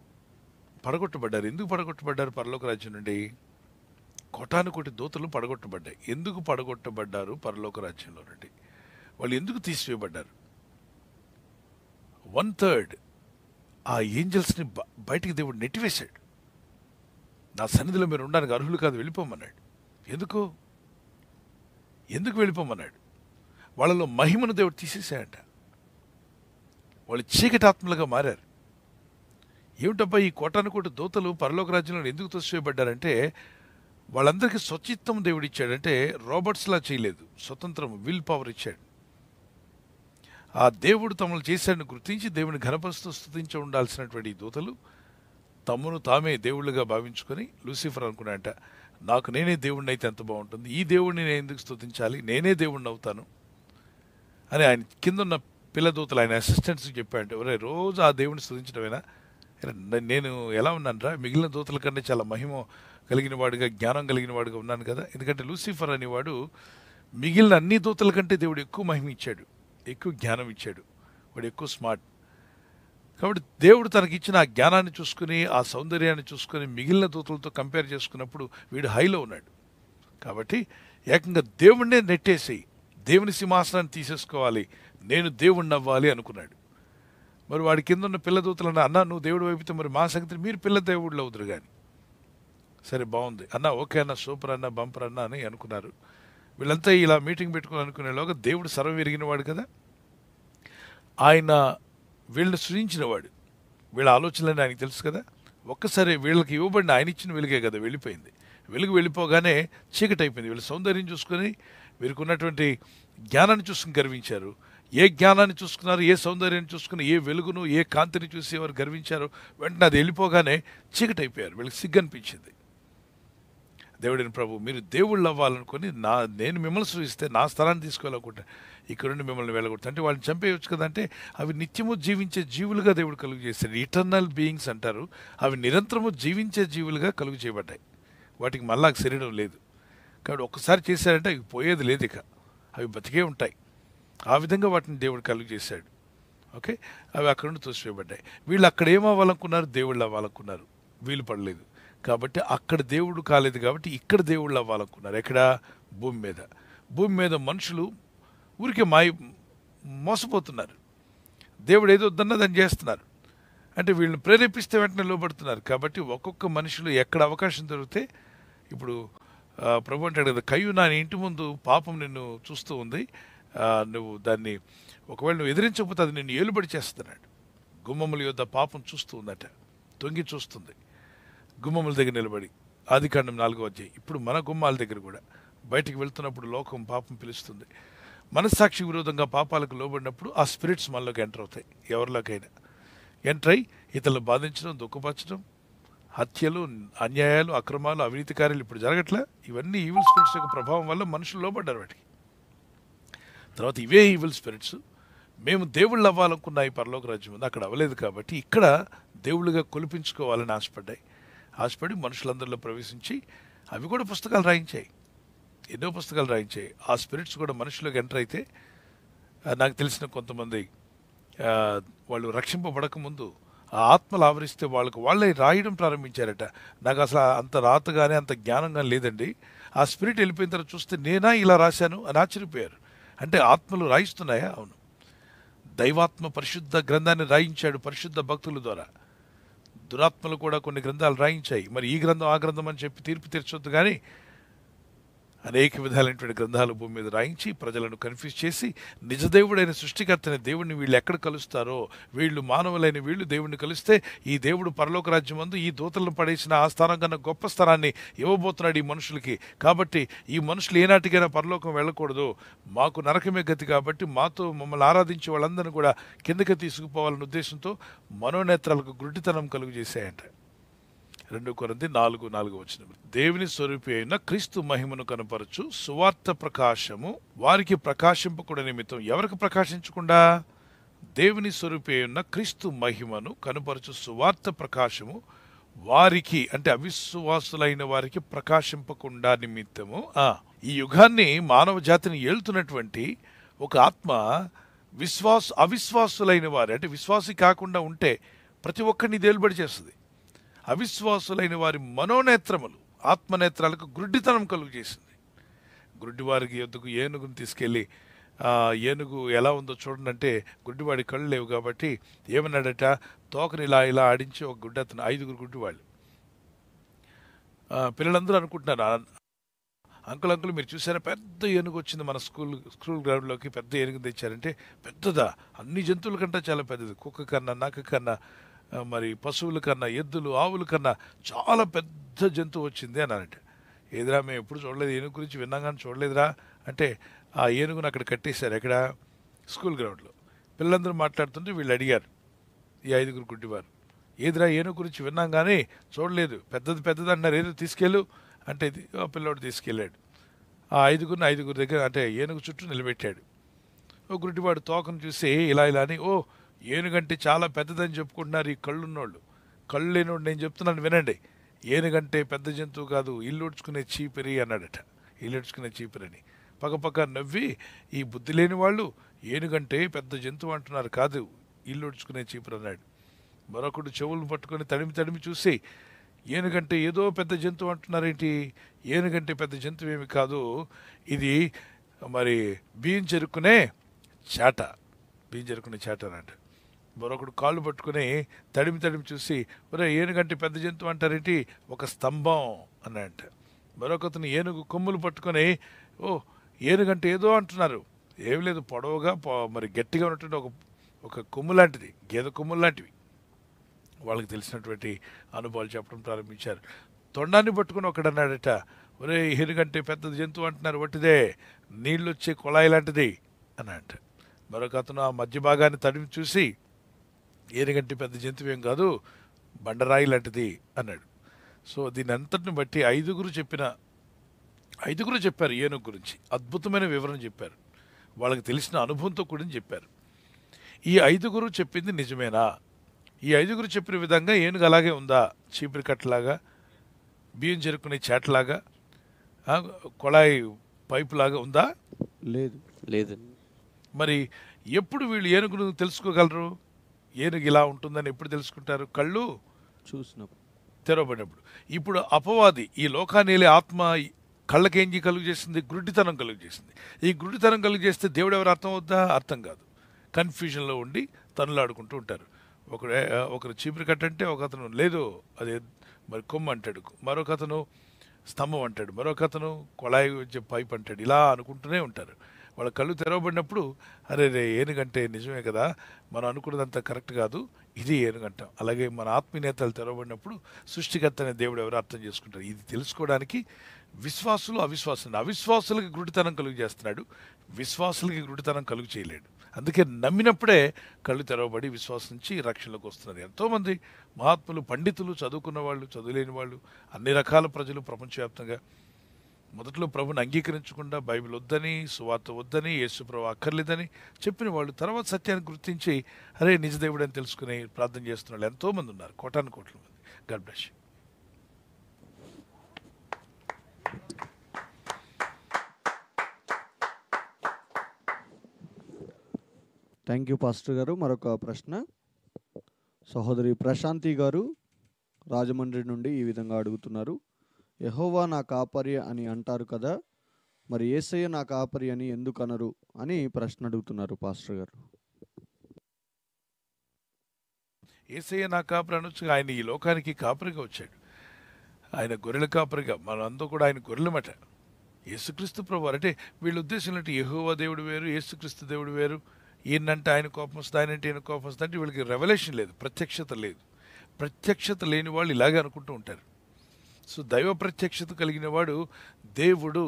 పడగొట్టబడ్డారు. ఎందుకు పడగొట్టబడ్డారు? పరలోక రాజ్యం నుండి కోటానుకోటి దూతలు పడగొట్టబడ్డాయి. ఎందుకు పడగొట్టబడ్డారు? పరలోక రాజ్యంలో నుండి వాళ్ళు ఎందుకు తీసివేయబడ్డారు? 1/3 ఆ ఏంజల్స్ని బయటికి దేవుడు నెట్టివేశాడు. నా సన్నిధిలో మీరు ఉండడానికి అర్హులు కాదు, వెళ్ళిపోమన్నాడు. ఎందుకు వెళ్ళిపోమన్నాడు? వాళ్ళలో మహిమను దేవుడు తీసేసాడంట. వాళ్ళు చీకటి ఆత్మలుగా మారారు. ఏమిటబ్బా ఈ కోటానుకోటి దూతలు పరలోక రాజ్యంలో ఎందుకు తోసివేయబడ్డారంటే వాళ్ళందరికీ స్వచిత్తం దేవుడు ఇచ్చాడంటే రాబర్ట్స్లా చేయలేదు. స్వతంత్రం, విల్ పవర్ ఇచ్చాడు. ఆ దేవుడు తమను చేశాడని గుర్తించి దేవుని ఘనపరుస్తూ స్తుతించి ఉండాల్సినటువంటి దూతలు తమను తామే దేవుళ్ళుగా భావించుకొని లూసిఫర్ అనుకున్నాడంట, నాకు నేనే దేవుడిని అయితే ఎంత బాగుంటుంది, ఈ దేవుడిని నేను ఎందుకు స్తుతించాలి, నేనే దేవుడిని అవుతాను అని ఆయన కిందున్న పిల్లదూతలు ఆయన అసిస్టెంట్స్కి చెప్పాడంటే, ఒరే రోజు ఆ దేవుడిని స్తుతించడమేనా? నేను ఎలా ఉన్నానరా? మిగిలిన దూతల కన్నా చాలా మహిమ కలిగిన వాడుగా, జ్ఞానం కలిగిన వాడుగా ఉన్నాను కదా. ఎందుకంటే లూసిఫర్ అనేవాడు మిగిలిన అన్ని దూతల కంటే దేవుడు ఎక్కువ మహిమ ఇచ్చాడు, ఎక్కువ జ్ఞానం ఇచ్చాడు, వాడు ఎక్కువ స్మార్ట్. కాబట్టి దేవుడు తనకిచ్చిన ఆ జ్ఞానాన్ని చూసుకుని, ఆ సౌందర్యాన్ని చూసుకుని మిగిలిన దూతలతో కంపేర్ చేసుకున్నప్పుడు వీడు హైలో ఉన్నాడు. కాబట్టి ఏకంగా దేవుణ్ణే నెట్టేసి దేవుని సింహాసనాన్ని తీసేసుకోవాలి, నేను దేవుణ్ణి అవ్వాలి అనుకున్నాడు. మరి వాడి కింద ఉన్న పిల్ల దూతలన్నా, అన్న నువ్వు దేవుడు వైపుతే మరి మా సంగతి మీరు పిల్ల దేవుళ్ళు అవుతురు కానీ. సరే బాగుంది అన్న, ఓకే అన్న, సూపర్ అన్న, బంపర్ అన్న అని అనుకున్నారు. వీళ్ళంతా ఇలా మీటింగ్ పెట్టుకుని అనుకునేలోగా దేవుడు సర్వం ఎరిగిన వాడు కదా. ఆయన వీళ్ళని సృజించినవాడు, వీళ్ళ ఆలోచనలని ఆయనకి తెలుసు కదా. ఒక్కసారి వీళ్ళకి ఇవ్వబడిన ఆయన ఇచ్చిన వెలుగే కదా వెళ్ళిపోయింది. వెలుగు వెళ్ళిపోగానే చీకటి అయిపోయింది. వీళ్ళ సౌందర్యం చూసుకొని, వీరికి ఉన్నటువంటి జ్ఞానాన్ని చూసుకుని గర్వించారు. ఏ జ్ఞానాన్ని చూసుకున్నారు, ఏ సౌందర్యాన్ని చూసుకుని, ఏ వెలుగును, ఏ కాంతిని చూసి ఎవరు గర్వించారు, వెంటనే అది వెళ్ళిపోగానే చీకటి అయిపోయారు. వీళ్ళకి సిగ్గు అనిపించింది. దేవుడిని ప్రభు మీరు దేవుళ్ళు అవ్వాలనుకుని నేను మిమ్మల్ని సృజిస్తే నా స్థలాన్ని తీసుకోవాలనుకుంటా, ఇక్కడ నుండి మిమ్మల్ని వెళ్ళకూడదు అంటే వాళ్ళని చంపేయచ్చు కదా. అంటే అవి నిత్యము జీవించే జీవులుగా దేవుడు కలుగు చేశాడు. ఇటర్నల్ బీయింగ్స్ అంటారు. అవి నిరంతరము జీవించే జీవులుగా కలుగు చేయబడ్డాయి. వాటికి మళ్ళా శరీరం లేదు. కాబట్టి ఒక్కసారి చేశారంటే అవి పోయేది లేదు, ఇక అవి బతికే ఉంటాయి. ఆ విధంగా వాటిని దేవుడు కలుగు చేశాడు. ఓకే, అవి అక్కడ నుండి తోసివేయబడ్డాయి. వీళ్ళు అక్కడ ఏమవ్వాలనుకున్నారు? దేవుళ్ళు అవ్వాలనుకున్నారు, వీలు పడలేదు. కాబట్టి అక్కడ దేవుడు కాలేదు కాబట్టి ఇక్కడ దేవుళ్ళు అవ్వాలనుకున్నారు. ఎక్కడ? భూమి మీద. భూమి మీద మనుషులు ఊరికే మోసపోతున్నారు. దేవుడు ఏదో వద్దన్నదని చేస్తున్నారు. అంటే వీళ్ళని ప్రేరేపిస్తే వెంటనే లోబడుతున్నారు. కాబట్టి ఒక్కొక్క మనుషులు ఎక్కడ అవకాశం దొరికితే, ఇప్పుడు ప్రభు అంటాడు కదా, కయ్యు నా ఇంటి ముందు పాపం నిన్ను చూస్తూ ఉంది, నువ్వు దాన్ని ఒకవేళ నువ్వు ఎదిరించకపోతే అది నిన్ను ఏలుబడి చేస్తున్నాడు. గుమ్మముల యొద్ద పాపం చూస్తూ ఉందట, తొంగి చూస్తుంది గుమ్మముల దగ్గర నిలబడి. ఆదికాండం 4వ అధ్యాయం. ఇప్పుడు మన గుమ్మాల దగ్గర కూడా బయటికి వెళ్తున్నప్పుడు లోకం పాపం పిలుస్తుంది. మనస్సాక్షి విరోధంగా పాపాలకు లోబడినప్పుడు ఆ స్పిరిట్స్ మనలోకి ఎంటర్ అవుతాయి. ఎవరిలోకైనా ఎంటర్ అయి ఇతరులు బాధించడం, దుఃఖపరచడం, హత్యలు, అన్యాయాలు, అక్రమాలు, అవినీతి కార్యాలు ఇప్పుడు జరగట్లే. ఇవన్నీ ఈవిల్ స్పిరిట్స్ యొక్క ప్రభావం వల్ల మనుషులు లోబడ్డారు వాటికి. తర్వాత ఇవే ఈవిల్ స్పిరిట్స్ మేము దేవుళ్ళు అవ్వాలనుకున్న ఈ పరలోక రాజ్యం ఉంది, అక్కడ అవ్వలేదు కాబట్టి ఇక్కడ దేవుళ్ళుగా కొలిపించుకోవాలని ఆశపడి మనుషులందరిలో ప్రవేశించి అవి కూడా పుస్తకాలు రాయించాయి, ఎన్నో పుస్తకాలు రాయించాయి. ఆ స్పిరిట్స్ కూడా మనుషులకు ఎంటర్ అయితే, నాకు తెలిసిన కొంతమంది వాళ్ళు రక్షింపబడకముందు ఆ ఆత్మలు ఆవరిస్తే వాళ్ళే రాయడం ప్రారంభించారట. నాకు అసలు అంత రాత కానీ అంత జ్ఞానం కానీ లేదండి, ఆ స్పిరిట్ వెళ్ళిపోయిన తర్వాత చూస్తే నేనా ఇలా రాశాను అని ఆశ్చర్యపోయారు. అంటే ఆత్మలు రాయిస్తున్నాయా? అవును. దైవాత్మ పరిశుద్ధ గ్రంథాన్ని రాయించాడు పరిశుద్ధ భక్తుల ద్వారా. దురాత్మలు కూడా కొన్ని గ్రంథాలు రాయించాయి. మరి ఈ గ్రంథం ఆ గ్రంథం అని చెప్పి తీర్పు తీర్చొద్దు, కానీ అనేక విధాలైనటువంటి గ్రంథాలు భూమి మీద రాయించి ప్రజలను కన్ఫ్యూజ్ చేసి నిజదేవుడైన సృష్టికర్తని దేవుడిని వీళ్ళు ఎక్కడ కలుస్తారో, వీళ్ళు మానవులైన వీళ్ళు దేవుడిని కలిస్తే ఈ దేవుడు పరలోక రాజ్యం అందు ఈ దూతలను పడేసిన ఆ స్థానం కన్నా గొప్ప స్థానాన్ని ఇవ్వబోతున్నాడు ఈ మనుషులకి. కాబట్టి ఈ మనుషులు ఏనాటికైనా పరలోకం వెళ్ళకూడదు, మాకు నరకమే గతి, కాబట్టి మాతో మమ్మల్ని ఆరాధించే వాళ్ళందరినీ కూడా కిందకి తీసుకుపోవాలనే ఉద్దేశంతో మనోనేత్రాలకు గుడ్డితనం కలుగు చేశాయంట. 2 కొరింథీ 4:4 దేవుని స్వరూపి అయిన క్రీస్తు మహిమను కనపరచు సువార్త ప్రకాశము వారికి ప్రకాశింపకుడ నిమిత్తం. ఎవరికి ప్రకాశించకుండా? దేవుని స్వరూపి అయిన క్రీస్తు మహిమను కనపరచు సువార్త ప్రకాశము వారికి, అంటే అవిశ్వాసులైన వారికి ప్రకాశింపకుండా నిమిత్తము. ఈ యుగాన్ని మానవ జాతిని ఏళ్తున్నటువంటి ఒక ఆత్మ అవిశ్వాసులైన వారు, అంటే విశ్వాసి కాకుండా ఉంటే ప్రతి ఒక్కరిని దేలుబడి చేస్తుంది. అవిశ్వాసులైన వారి మనోనేత్రములు, ఆత్మనేత్రాలకు గుడ్డితనం కలుగు చేసింది. గుడ్డివారికి యొద్దకు ఏనుగును తీసుకెళ్ళి ఏనుగు ఎలా ఉందో చూడండి అంటే గుడ్డివాడి కళ్ళు లేవు కాబట్టి ఏమన్నాడట, తోకని ఇలా ఇలా ఆడించి ఒక గుడ్డి అతను 5 గుడ్డివాళ్ళు. పిల్లలందరూ అనుకుంటున్నారు, అంకుల్ మీరు చూసారా పెద్ద ఏనుగు వచ్చింది మన స్కూల్ గ్రౌండ్లోకి, పెద్ద ఏనుగు తెచ్చారంటే పెద్దదా, అన్ని జంతువుల కంటే చాలా పెద్దది, కుక్క కన్నా నక్క కన్నా మరి పశువుల కన్నా ఎద్దులు ఆవుల కన్నా చాలా పెద్ద జంతువు వచ్చింది అన్నారంటే. ఏదిరా మేము ఎప్పుడు చూడలేదు, ఏనుగు గురించి విన్నాం కానీ చూడలేదురా అంటే ఆ ఏనుగును అక్కడ కట్టేశారు. ఎక్కడ? స్కూల్ గ్రౌండ్లో. పిల్లలందరూ మాట్లాడుతుంటే వీళ్ళు అడిగారు, ఈ 5 గుడ్డివారు, ఏదిరా ఏనుగు గురించి విన్నాం కానీ చూడలేదు, పెద్దది అన్నారు, ఏదో తీసుకెళ్ళు అంటే ఆ పిల్లోడు తీసుకెళ్ళాడు. ఆ 5 దగ్గర అంటే ఏనుగు చుట్టూ నిలబెట్టాడు. ఓ గుడ్డివాడు తోకను చూసి ఇలా అని, ఓ ఏనుగంటే చాలా పెద్దదని చెప్పుకుంటున్నారు ఈ కళ్ళున్నోళ్ళు, కళ్ళు లేనోడు నేను చెప్తున్నాను వినండి, ఏనుగంటే పెద్ద జంతువు కాదు, ఇల్లుడ్చుకునే చీపిరి అన్నాడట. ఇల్లుడ్చుకునే చీపిరని పక్క నవ్వి, ఈ బుద్ధి లేని వాళ్ళు ఏనుగంటే పెద్ద జంతువు అంటున్నారు, కాదు ఇల్లుడ్చుకునే చీపిరి అన్నాడు. మరొకడు చెవులు పట్టుకొని తడిమి చూసి, ఏనుగంటే ఏదో పెద్ద జంతువు అంటున్నారేంటి, ఏనుగంటే పెద్ద జంతువు ఏమి కాదు, ఇది మరి బియ్యం చెరుకునే చేట అన్నట్టు. మరొకడు కాళ్ళు పట్టుకుని తడిమి చూసి, ఒరే ఏనుగంటే పెద్ద జంతువు అంటారేంటి, ఒక స్తంభం అన్నట్ట. మరొకతను ఏనుగు కొమ్ములు పట్టుకొని, ఓ ఏనుగంటే ఏదో అంటున్నారు, ఏమి లేదు పొడవుగా మరి గట్టిగా ఉన్నటువంటి ఒక కొమ్ము లాంటిది, గేదె కొమ్ములు లాంటివి. వాళ్ళకి తెలిసినటువంటి అనుభవాలు చెప్పడం ప్రారంభించారు. తొండాన్ని పట్టుకుని ఒకడు అన్నాడట, ఒరే ఏనుగంటే పెద్ద జంతువు అంటున్నారు, వట్టిదే నీళ్ళు వచ్చే కుళాయి లాంటిది అన్నట్ట. మరొక అతను ఆ మధ్య భాగాన్ని తడిమి చూసి, ఏనుగంటే పెద్ద జంతువు ఏం కాదు, బండరాయి లాంటిది అన్నాడు. సో దీని అంతటిని బట్టి 5 చెప్పారు ఏనుగు గురించి, అద్భుతమైన వివరణ చెప్పారు, వాళ్ళకి తెలిసిన అనుభవంతో కూడా చెప్పారు. ఈ 5 చెప్పింది నిజమేనా? ఈ 5 చెప్పిన విధంగా ఏనుగు అలాగే ఉందా, చీపిరి కట్టలాగా, బియ్యం చెరుకునే చేటలాగా, కొళాయి పైపులాగా ఉందా? లేదు. మరి ఎప్పుడు వీళ్ళు ఏనుగును తెలుసుకోగలరు? ఏనుగు ఇలా ఉంటుందని ఎప్పుడు తెలుసుకుంటారు? కళ్ళు చూసినప్పుడు, తెరవబడినప్పుడు. ఇప్పుడు అపవాది ఈ లోకాన్ని ఆత్మ కళ్ళకేంజి కలుగు చేసింది, గుడ్డితనం కలుగు చేసింది. ఈ గుడ్డితనం కలుగు చేస్తే దేవుడు ఎవరు అర్థం అవుద్దా? అర్థం కాదు. కన్ఫ్యూజన్లో ఉండి తనులాడుకుంటూ ఉంటారు. ఒకరు చీపురు కట్టంటే ఒకతను లేదు అదే మరి కొమ్ము అంటాడు, మరొకతను స్తంభం అంటాడు, మరొకతను కొళాయి వచ్చే పైప్ అంటాడు, ఇలా అనుకుంటూనే ఉంటారు. వాళ్ళ కళ్ళు తెరవబడినప్పుడు అరే ఏనుగంటే నిజమే కదా, మనం అనుకున్నదంతా కరెక్ట్ కాదు, ఇది ఏనుగంటాం. అలాగే మన ఆత్మీయతలు తెరవబడినప్పుడు సృష్టికర్త అనే దేవుడు ఎవరు అర్థం చేసుకుంటారు. ఇది తెలుసుకోవడానికి అవిశ్వాసులకి గుడ్డితనం కలుగు చేస్తున్నాడు, విశ్వాసులకి గుడ్డితనం కలుగు చేయలేడు. అందుకే నమ్మినప్పుడే కళ్ళు తెరవబడి విశ్వాసం నుంచి రక్షణలోకి వస్తున్నారు. ఎంతోమంది మహాత్ములు, పండితులు, చదువుకున్న వాళ్ళు, చదువులేని వాళ్ళు, అన్ని రకాల ప్రజలు ప్రపంచవ్యాప్తంగా మొదట్లో ప్రభుని అంగీకరించకుండా బైబిల్ వద్దని, సువార్త వద్దని, యేసు ప్రభు అక్కర్లేదని చెప్పిన వాళ్ళు తర్వాత సత్యాన్ని గుర్తించి అరే నిజదేవుడు అని తెలుసుకుని ప్రార్థన చేస్తున్న వాళ్ళు ఎంతోమంది ఉన్నారు, కోటాను కోట్ల మంది. God bless you. Thank you pastor గారు. మరొక ప్రశ్న సహోదరి ప్రశాంతి గారు రాజమండ్రి నుండి ఈ విధంగా అడుగుతున్నారు. యెహోవా నా కాపరి అని అంటారు కదా, మరి యేసయ్య నా కాపరి అని ఎందుకు అనరు అని ప్రశ్న అడుగుతున్నారు పాస్టర్ గారు. యేసయ్య నా కాపరి అనొచ్చు. ఆయన ఈ లోకానికి కాపరిగా వచ్చాడు. ఆయన గొర్రెల కాపరిగా, మనందరూ కూడా ఆయన గొర్రెలమట. యేసుక్రీస్తు ప్రభువారు అంటే వీళ్ళ ఉద్దేశం ఏంటంటే యెహోవా దేవుడు వేరు, యేసుక్రీస్తు దేవుడు వేరు, ఈయనంటే ఆయన కోపం వస్తుంది, ఆయనంటే ఈయన కోపం వస్తుంది అంటే వీళ్ళకి రెవల్యూషన్ లేదు, ప్రత్యక్షత లేదు. ప్రత్యక్షత లేని వాళ్ళు ఇలాగే అనుకుంటూ ఉంటారు. సో దైవ ప్రత్యక్షత కలిగిన వాడు దేవుడు,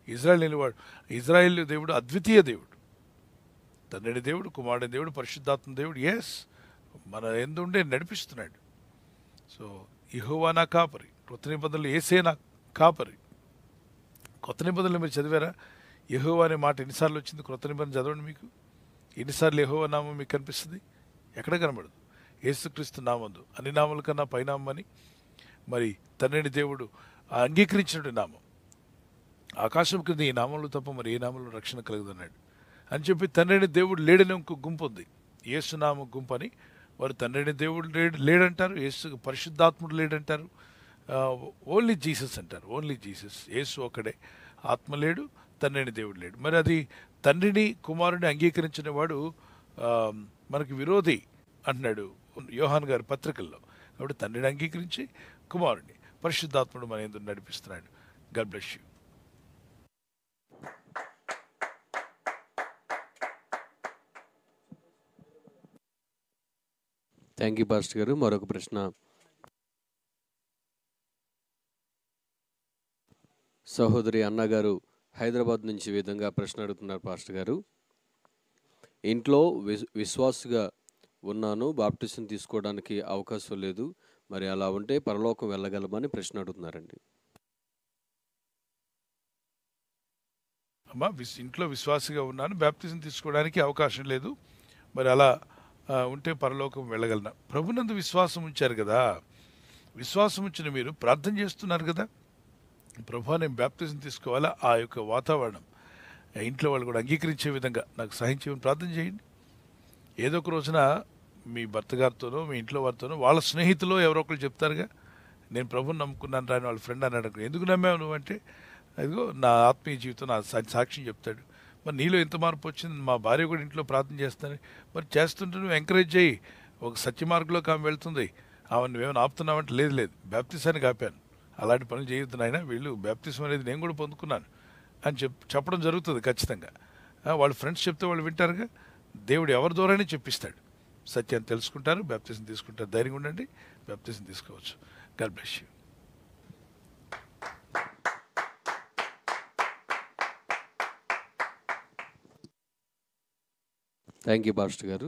ఇజ్రాయెల్ లేనివాడు. ఇజ్రాయెల్ దేవుడు అద్వితీయ దేవుడు, తండ్రి దేవుడు, కుమారుడి దేవుడు, పరిశుద్ధాత్మ దేవుడు. ఎస్, మన ఎందుండే నడిపిస్తున్నాడు. సో యెహోవా నా కాపరి, కొత్త నిబంధనలు యేసే నా కాపరి. కొత్త నిబంధనలు మీరు చదివారా? యెహోవా అనే మాట ఎన్నిసార్లు వచ్చింది? కొత్త నిబంధన చదవండి, మీకు ఎన్నిసార్లు యెహోవా నామం మీకు కనిపిస్తుంది? ఎక్కడ కనబడదు. యేసుక్రీస్తు నామందు అన్ని నామల కన్నా పైనామం అని మరి తండ్రిని దేవుడు అంగీకరించినటువంటి నామం. ఆకాశం కింద ఈ నామంలో తప్ప మరి ఏ నామంలో రక్షణ కలుగుతున్నాడు అని చెప్పి తండ్రిని దేవుడు లేడని ఇంకో గుంపు ఉంది, యేసునామ గుంపు అని. వారు తండ్రిని దేవుడు లేడంటారు, యేసు పరిశుద్ధాత్ముడు లేడంటారు, ఓన్లీ జీసస్ అంటారు. ఓన్లీ జీసస్, యేసు ఒకడే, ఆత్మ లేడు, తండ్రిని దేవుడు లేడు. మరి అది తండ్రిని కుమారుని అంగీకరించిన వాడు మనకి విరోధి అంటున్నాడు యోహాన్ గారి పత్రికల్లో. కాబట్టి తండ్రిని అంగీకరించి కుమారుని పరిశుద్ధాత్ముడు మన యందు నడిపిస్తున్నాడు. God bless you. Thank you pastor గారు. మరొక ప్రశ్న, సహోదరి అన్నగారు హైదరాబాద్ నుంచి ఈ విధంగా ప్రశ్న అడుగుతున్నారు పాస్టర్ గారు. ఇంట్లో విశ్వాసుగా ఉన్నాను, బాప్టిజం తీసుకోవడానికి అవకాశం లేదు, మరి అలా ఉంటే పరలోకం వెళ్ళగలమని ప్రశ్న అడుగుతున్నారండి. అమ్మా, ఇంట్లో విశ్వాసిగా ఉన్నాను, బాప్టిజం తీసుకోవడానికి అవకాశం లేదు, మరి అలా ఉంటే పరలోకం వెళ్ళగలనా? ప్రభునందు విశ్వాసం ఉంచారు కదా, విశ్వాసం ఉంచిన మీరు ప్రార్థన చేస్తున్నారు కదా, ప్రభా నేను బాప్టిజం తీసుకోవాలా, ఆ యొక్క వాతావరణం ఇంట్లో వాళ్ళు కూడా అంగీకరించే విధంగా నాకు సహాయం చేయమని ప్రార్థన చేయండి. ఏదో ఒక రోజున మీ భర్త గారితోనో మీ ఇంట్లో వారితోనో వాళ్ళ స్నేహితులు ఎవరో ఒకరు చెప్తారుగా, నేను ప్రభుని నమ్ముకున్నాను రాని వాళ్ళ ఫ్రెండ్ అన్నాడు. ఎందుకు నమ్మావు నువ్వు అంటే, అదిగో నా ఆత్మీయ జీవితం నా సాక్ష్యం చెప్తాడు. మరి నీలో ఎంత మార్పు వచ్చింది? మా భార్య కూడా ఇంట్లో ప్రార్థన చేస్తాను. మరి చేస్తుంటే నువ్వు ఎంకరేజ్ చేయి, ఒక సత్య మార్గంలోకి ఆమె వెళ్తుంది, ఆమె నువ్వేమైనా ఆపుతున్నావంటే లేదు లేదు బాప్తిసానికి ఆపాను, అలాంటి పనులు చేయొద్దు నాయన, వీళ్ళు బాప్తిసం అనేది నేను కూడా పొందుకున్నాను అని చెప్పడం జరుగుతుంది ఖచ్చితంగా. వాళ్ళ ఫ్రెండ్స్ చెప్తే వాళ్ళు వింటారుగా. దేవుడు ఎవరి ద్వారానే చెప్పిస్తాడు, సత్యాన్ని తెలుసుకుంటారు, బాప్తిసం తీసుకుంటారు. ధైర్యంగా ఉండండి, బాప్తిసం తీసుకోవచ్చు. God bless you. Thank you pastor గారు.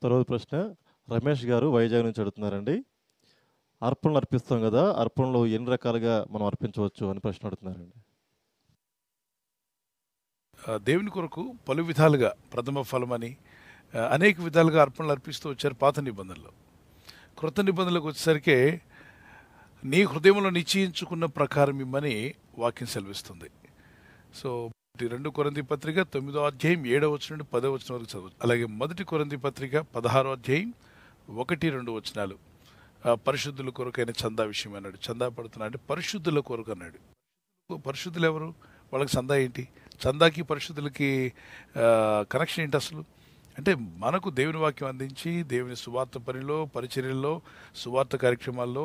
తర్వాత ప్రశ్న రమేష్ గారు వైజాగ్ నుంచి అడుగుతున్నారండి. అర్పణలు అర్పిస్తాం కదా, అర్పణలు ఎన్ని రకాలుగా మనం అర్పించవచ్చు అని ప్రశ్న అడుగుతున్నారండి. దేవుని కొరకు పలు విధాలుగా ప్రథమ ఫలమని అనేక విధాలుగా అర్పణలు అర్పిస్తూ వచ్చారు పాత నిబంధనలో. క్రొత్త నిబంధనలకు వచ్చేసరికి నీ హృదయంలో నిశ్చయించుకున్న ప్రకారం ఇమ్మని వాక్యం సెలవిస్తుంది. సో 2 కొరింథీ పత్రిక 9వ అధ్యాయం 7వ వచనం నుండి 10వ వచనం వరకు చదవచ్చు. అలాగే 1 కొరింథీ పత్రిక 16వ అధ్యాయం 1-2 వచనాలు పరిశుద్ధుల కొరకైన చందా విషయం అన్నాడు. చందా పడుతున్నా అంటే పరిశుద్ధుల కొరకు అన్నాడు. పరిశుద్ధులు ఎవరు? వాళ్ళకి చందా ఏంటి? చందాకి పరిశుద్ధులకి కనెక్షన్ ఏంటి అసలు? అంటే మనకు దేవుని వాక్యం అందించి దేవుని సువార్త పనిలో, పరిచర్యల్లో, సువార్త కార్యక్రమాల్లో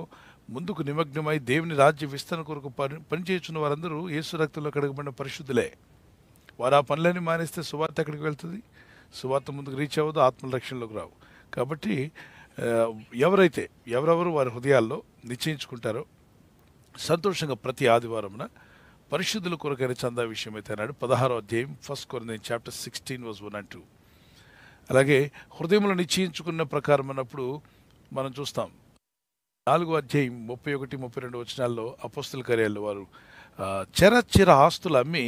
ముందుకు నిమగ్నమై దేవుని రాజ్య విస్తరణ కొరకు పనిచేస్తున్న వారందరూ యేసు రక్తంలో కడగబడిన పరిశుద్ధులే. వారు ఆ పనులన్నీ మానేస్తే సువార్త ఎక్కడికి వెళ్తుంది? సువార్త ముందుకు రీచ్ అవ్వదు, ఆత్మల రక్షణలోకి రావు. కాబట్టి ఎవరెవరు వారి హృదయాల్లో నిశ్చయించుకుంటారో సంతోషంగా ప్రతి ఆదివారమున పరిశుద్ధుల కొరకైన చందా విషయం అయితే అన్నాడు. 16వ అధ్యాయం 1 కొరింథీ చాప్టర్ 16 verse 1 and 2. అలాగే హృదయంలో నిశ్చయించుకున్న ప్రకారం అన్నప్పుడు మనం చూస్తాం 4వ అధ్యాయం 31-32 వచనాల్లో అపోస్తల కార్యాల్లో వారు చిర ఆస్తులు అమ్మి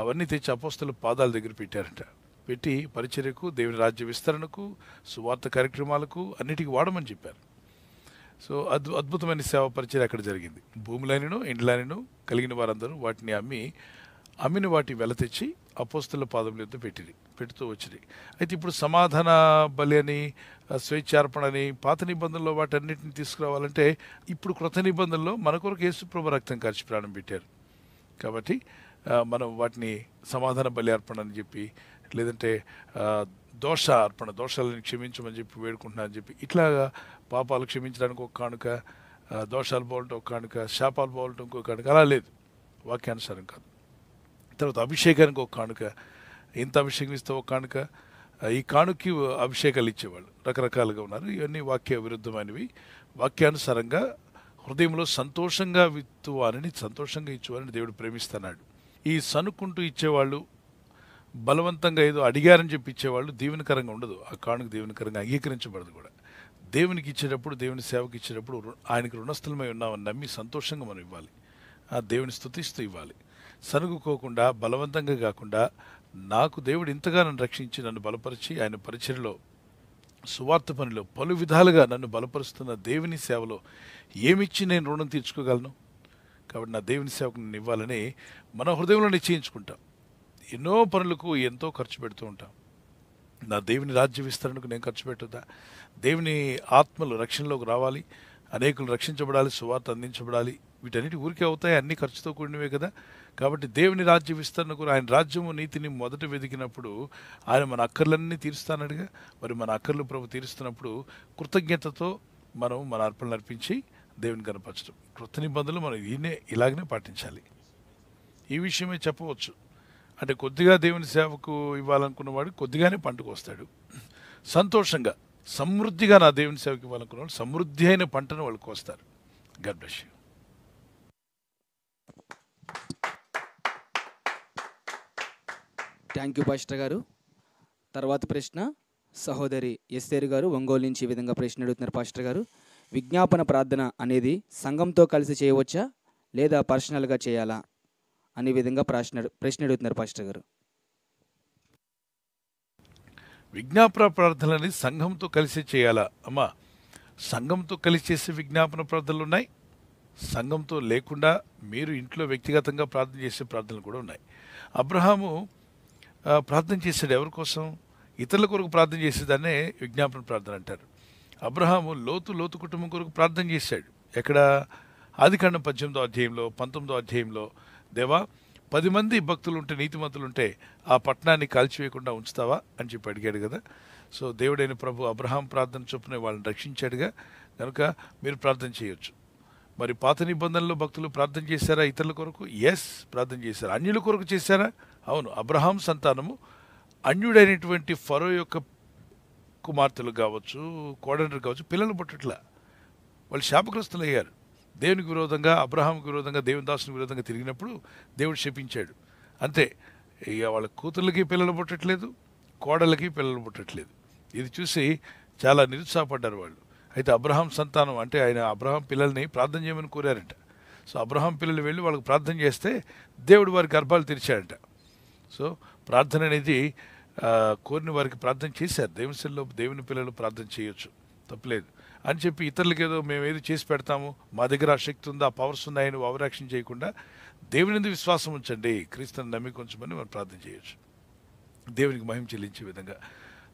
అవన్నీ తెచ్చి అపోస్తల పాదాల దగ్గర పెట్టారట. పెట్టి పరిచర్యకు, దేవుని రాజ్య విస్తరణకు, సువార్త కార్యక్రమాలకు అన్నిటికీ వాడమని చెప్పారు. సో అద్భుతమైన సేవ పరిచర్య అక్కడ జరిగింది. భూములైనను ఇండ్లైనను కలిగిన వారందరూ వాటిని అమ్మిన వాటి వెల తెచ్చి అపోస్తల పాదముల యొద్ద పెడుతూ వచ్చింది. అయితే ఇప్పుడు సమాధాన బలి అని, స్వేచ్ఛార్పణ అని పాత నిబంధనలో వాటన్నిటిని తీసుకురావాలంటే ఇప్పుడు క్రొత్త నిబంధనలో మన కొరకు యేసుప్రభు రక్తం కార్చి ప్రాణం పెట్టారు. కాబట్టి మనం వాటిని సమాధాన బలి అర్పణ అని చెప్పి లేదంటే దోష అర్పణ, దోషాలను క్షమించమని చెప్పి వేడుకుంటున్నా అని చెప్పి ఇట్లాగా పాపాలు క్షమించడానికి ఒక కానుక, దోషాలు పోవటం ఒక కానుక, శాపాలు పోవటం ఇంకో కానుక, అలా లేదు, వాక్యానుసారం కాదు. తర్వాత అభిషేకానికి ఒక కానుక, ఇంత అభిషేకం ఇస్తే ఒక కానుక, ఈ కానుకకి అభిషేకాలు ఇచ్చేవాళ్ళు రకరకాలుగా ఉన్నారు. ఇవన్నీ వాక్య విరుద్ధమైనవి. వాక్యానుసారంగా హృదయంలో సంతోషంగా విత్తువారిని సంతోషంగా ఇచ్చేవారిని దేవుడు ప్రేమిస్తున్నాడు. ఈ సనుక్కుంటూ ఇచ్చేవాళ్ళు, బలవంతంగా ఏదో అడిగారని చెప్పి ఇచ్చేవాళ్ళు దీవెనకరంగా ఉండదు. ఆ కానుక దీవెనకరంగా అంగీకరించబడదు కూడా. దేవునికి ఇచ్చేటప్పుడు, దేవుని సేవకి ఇచ్చేటప్పుడు ఆయనకి రుణస్థలమై ఉన్నామని నమ్మి సంతోషంగా మనం ఇవ్వాలి. ఆ దేవుని స్తుతిస్తూ ఇవ్వాలి. సనుగుకోకుండా, బలవంతంగా కాకుండా, నాకు దేవుడు ఇంతగా నన్ను రక్షించి నన్ను బలపరిచి ఆయన పరిచర్యలో, సువార్త పనిలో పలు విధాలుగా నన్ను బలపరుస్తున్న దేవుని సేవలో ఏమిచ్చి నేను రుణం తీర్చుకోగలను? కాబట్టి నా దేవుని సేవకు నేను ఇవ్వాలని మన హృదయంలో నిశ్చయించుకుంటాం. ఎన్నో పనులకు ఎంతో ఖర్చు పెడుతూ ఉంటాం. నా దేవుని రాజ్య విస్తరణకు నేను ఖర్చు పెట్టుదా? దేవుని ఆత్మలు రక్షణలోకి రావాలి, అనేకులు రక్షించబడాలి, సువార్త అందించబడాలి. వీటన్నిటి ఊరికే అవుతాయి, అన్ని ఖర్చుతో కూడినవే కదా. కాబట్టి దేవుని రాజ్య విస్తరణకు, ఆయన రాజ్యము నీతిని మొదట వెతికినప్పుడు ఆయన మన అక్కర్లన్నీ తీరుస్తానడుగా. మరి మన అక్కర్లు ప్రభు తీరుస్తున్నప్పుడు కృతజ్ఞతతో మనం మన అర్పణలు అర్పించి దేవుని కనపరచడం. కృత నిబంధనలు మనం ఇలాగనే పాటించాలి. ఈ విషయమే చెప్పవచ్చు. అంటే కొద్దిగా దేవుని సేవకు ఇవ్వాలనుకున్నవాడు కొద్దిగానే పంటకు వస్తాడు. సంతోషంగా సమృద్ధిగా నా దేవుని సేవకు ఇవ్వాలనుకున్నవాడు సమృద్ధి అయిన పంటను వాళ్ళు కోస్తారు. God bless you. Thank you pastor గారు. తర్వాత ప్రశ్న సహోదరి ఎస్తేరు గారు ఒంగోలు నుంచి ఈ విధంగా ప్రశ్న అడుగుతున్నారు పాస్టర్ గారు. విజ్ఞాపన ప్రార్థన అనేది సంఘంతో కలిసి చేయవచ్చా లేదా పర్సనల్గా చేయాలా అనే విధంగా ప్రశ్న అడుగుతున్నారు పాస్టర్ గారు. విజ్ఞాపన ప్రార్థనలు అనేది సంఘంతో కలిసి చేయాలా? అమ్మా, సంఘంతో కలిసి చేసే విజ్ఞాపన ప్రార్థనలు ఉన్నాయి. సంఘంతో లేకుండా మీరు ఇంట్లో వ్యక్తిగతంగా ప్రార్థన చేసే ప్రార్థనలు కూడా ఉన్నాయి. అబ్రహాము ప్రార్థన చేశాడు ఎవరి కోసం? ఇతరుల కొరకు ప్రార్థన చేసేదాన్నే విజ్ఞాపన ప్రార్థన అంటారు. అబ్రహాము లోతు కుటుంబం కొరకు ప్రార్థన చేశాడు. ఎక్కడ? ఆదికాండం 18వ అధ్యాయంలో, 19వ అధ్యాయంలో, దేవా 10 మంది భక్తులు ఉంటే, నీతిమంతులు ఉంటే ఆ పట్టణాన్ని కాల్చివేయకుండా ఉంచుతావా అని చెప్పి అడిగాడు కదా. సో దేవుడైన ప్రభు అబ్రహాం ప్రార్థన చొప్పున వాళ్ళని రక్షించాడుగా. కనుక మీరు ప్రార్థన చేయొచ్చు. మరి పాత నిబంధనలో భక్తులు ప్రార్థన చేశారా ఇతరుల కొరకు? ఎస్, ప్రార్థన చేశారు. అన్యుల కొరకు చేశారా? అవును. అబ్రహాం సంతానము అన్యుడైనటువంటి ఫరో యొక్క కుమార్తెలు కావచ్చు, కోడళ్ళు కావచ్చు, పిల్లలు పుట్టట్లా. వాళ్ళు శాపగ్రస్తులు అయ్యారు. దేవునికి విరోధంగా, అబ్రహాంకి విరోధంగా, దేవుని దాసునికి విరోధంగా తిరిగినప్పుడు దేవుడు శపించాడు. అంతే. ఇక వాళ్ళ కూతుర్లకి పిల్లలు పుట్టట్లేదు, కోడళ్ళకి పిల్లలు పుట్టట్లేదు. ఇది చూసి చాలా నిరుత్సాహపడ్డారు వాళ్ళు. అయితే అబ్రహాం సంతానం అంటే ఆయన అబ్రహాం పిల్లల్ని ప్రార్థన చేయమని కోరారంట. సో అబ్రహాం పిల్లలు వెళ్ళి వాళ్ళకి ప్రార్థన చేస్తే దేవుడు వారి గర్భాలు తెరిచాడంట. సో ప్రార్థన అనేది కోరిన వారికి ప్రార్థన చేశారు. దేవునిలో దేవుని పిల్లలు ప్రార్థన చేయొచ్చు, తప్పలేదు అని చెప్పి ఇతరులకి ఏదో మేము ఏదో చేసి పెడతాము, మా దగ్గర ఆ శక్తి ఉందా, ఆ పవర్స్ ఉన్నాయని ఓవరాక్షన్ చేయకుండా దేవుని మీద విశ్వాసం ఉంచండి, క్రీస్తుని నమ్మిక ఉంచమని మనం ప్రార్థన చేయొచ్చు, దేవునికి మహిమ చెల్లించే విధంగా.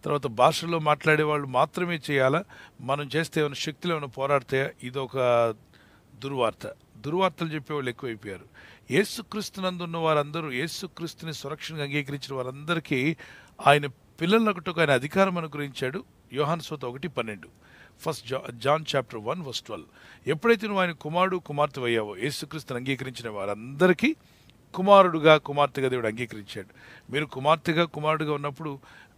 తర్వాత భాషలో మాట్లాడే వాళ్ళు మాత్రమే చేయాలా? మనం చేస్తే ఏమైనా శక్తులు ఏమైనా పోరాడితే ఇదొక దుర్వార్తలు చెప్పేవాళ్ళు ఎక్కువైపోయారు. యేసుక్రీస్తునందున్న వారందరూ, యేసుక్రీస్తుని సురక్షణగా అంగీకరించిన వారందరికీ ఆయన పిల్లలకుటకు ఆయన అధికారం అనుగ్రహించాడు. యోహాను సువార్త 1:12, 1 John chapter 1 verse 12. ఎప్పుడైతే నువ్వు ఆయన కుమారుడు కుమార్తె అయ్యావో, యేసుక్రీస్తుని అంగీకరించిన వారందరికీ కుమారుడుగా కుమార్తెగా దేవుడు అంగీకరించాడు. మీరు కుమార్తెగా కుమారుడుగా ఉన్నప్పుడు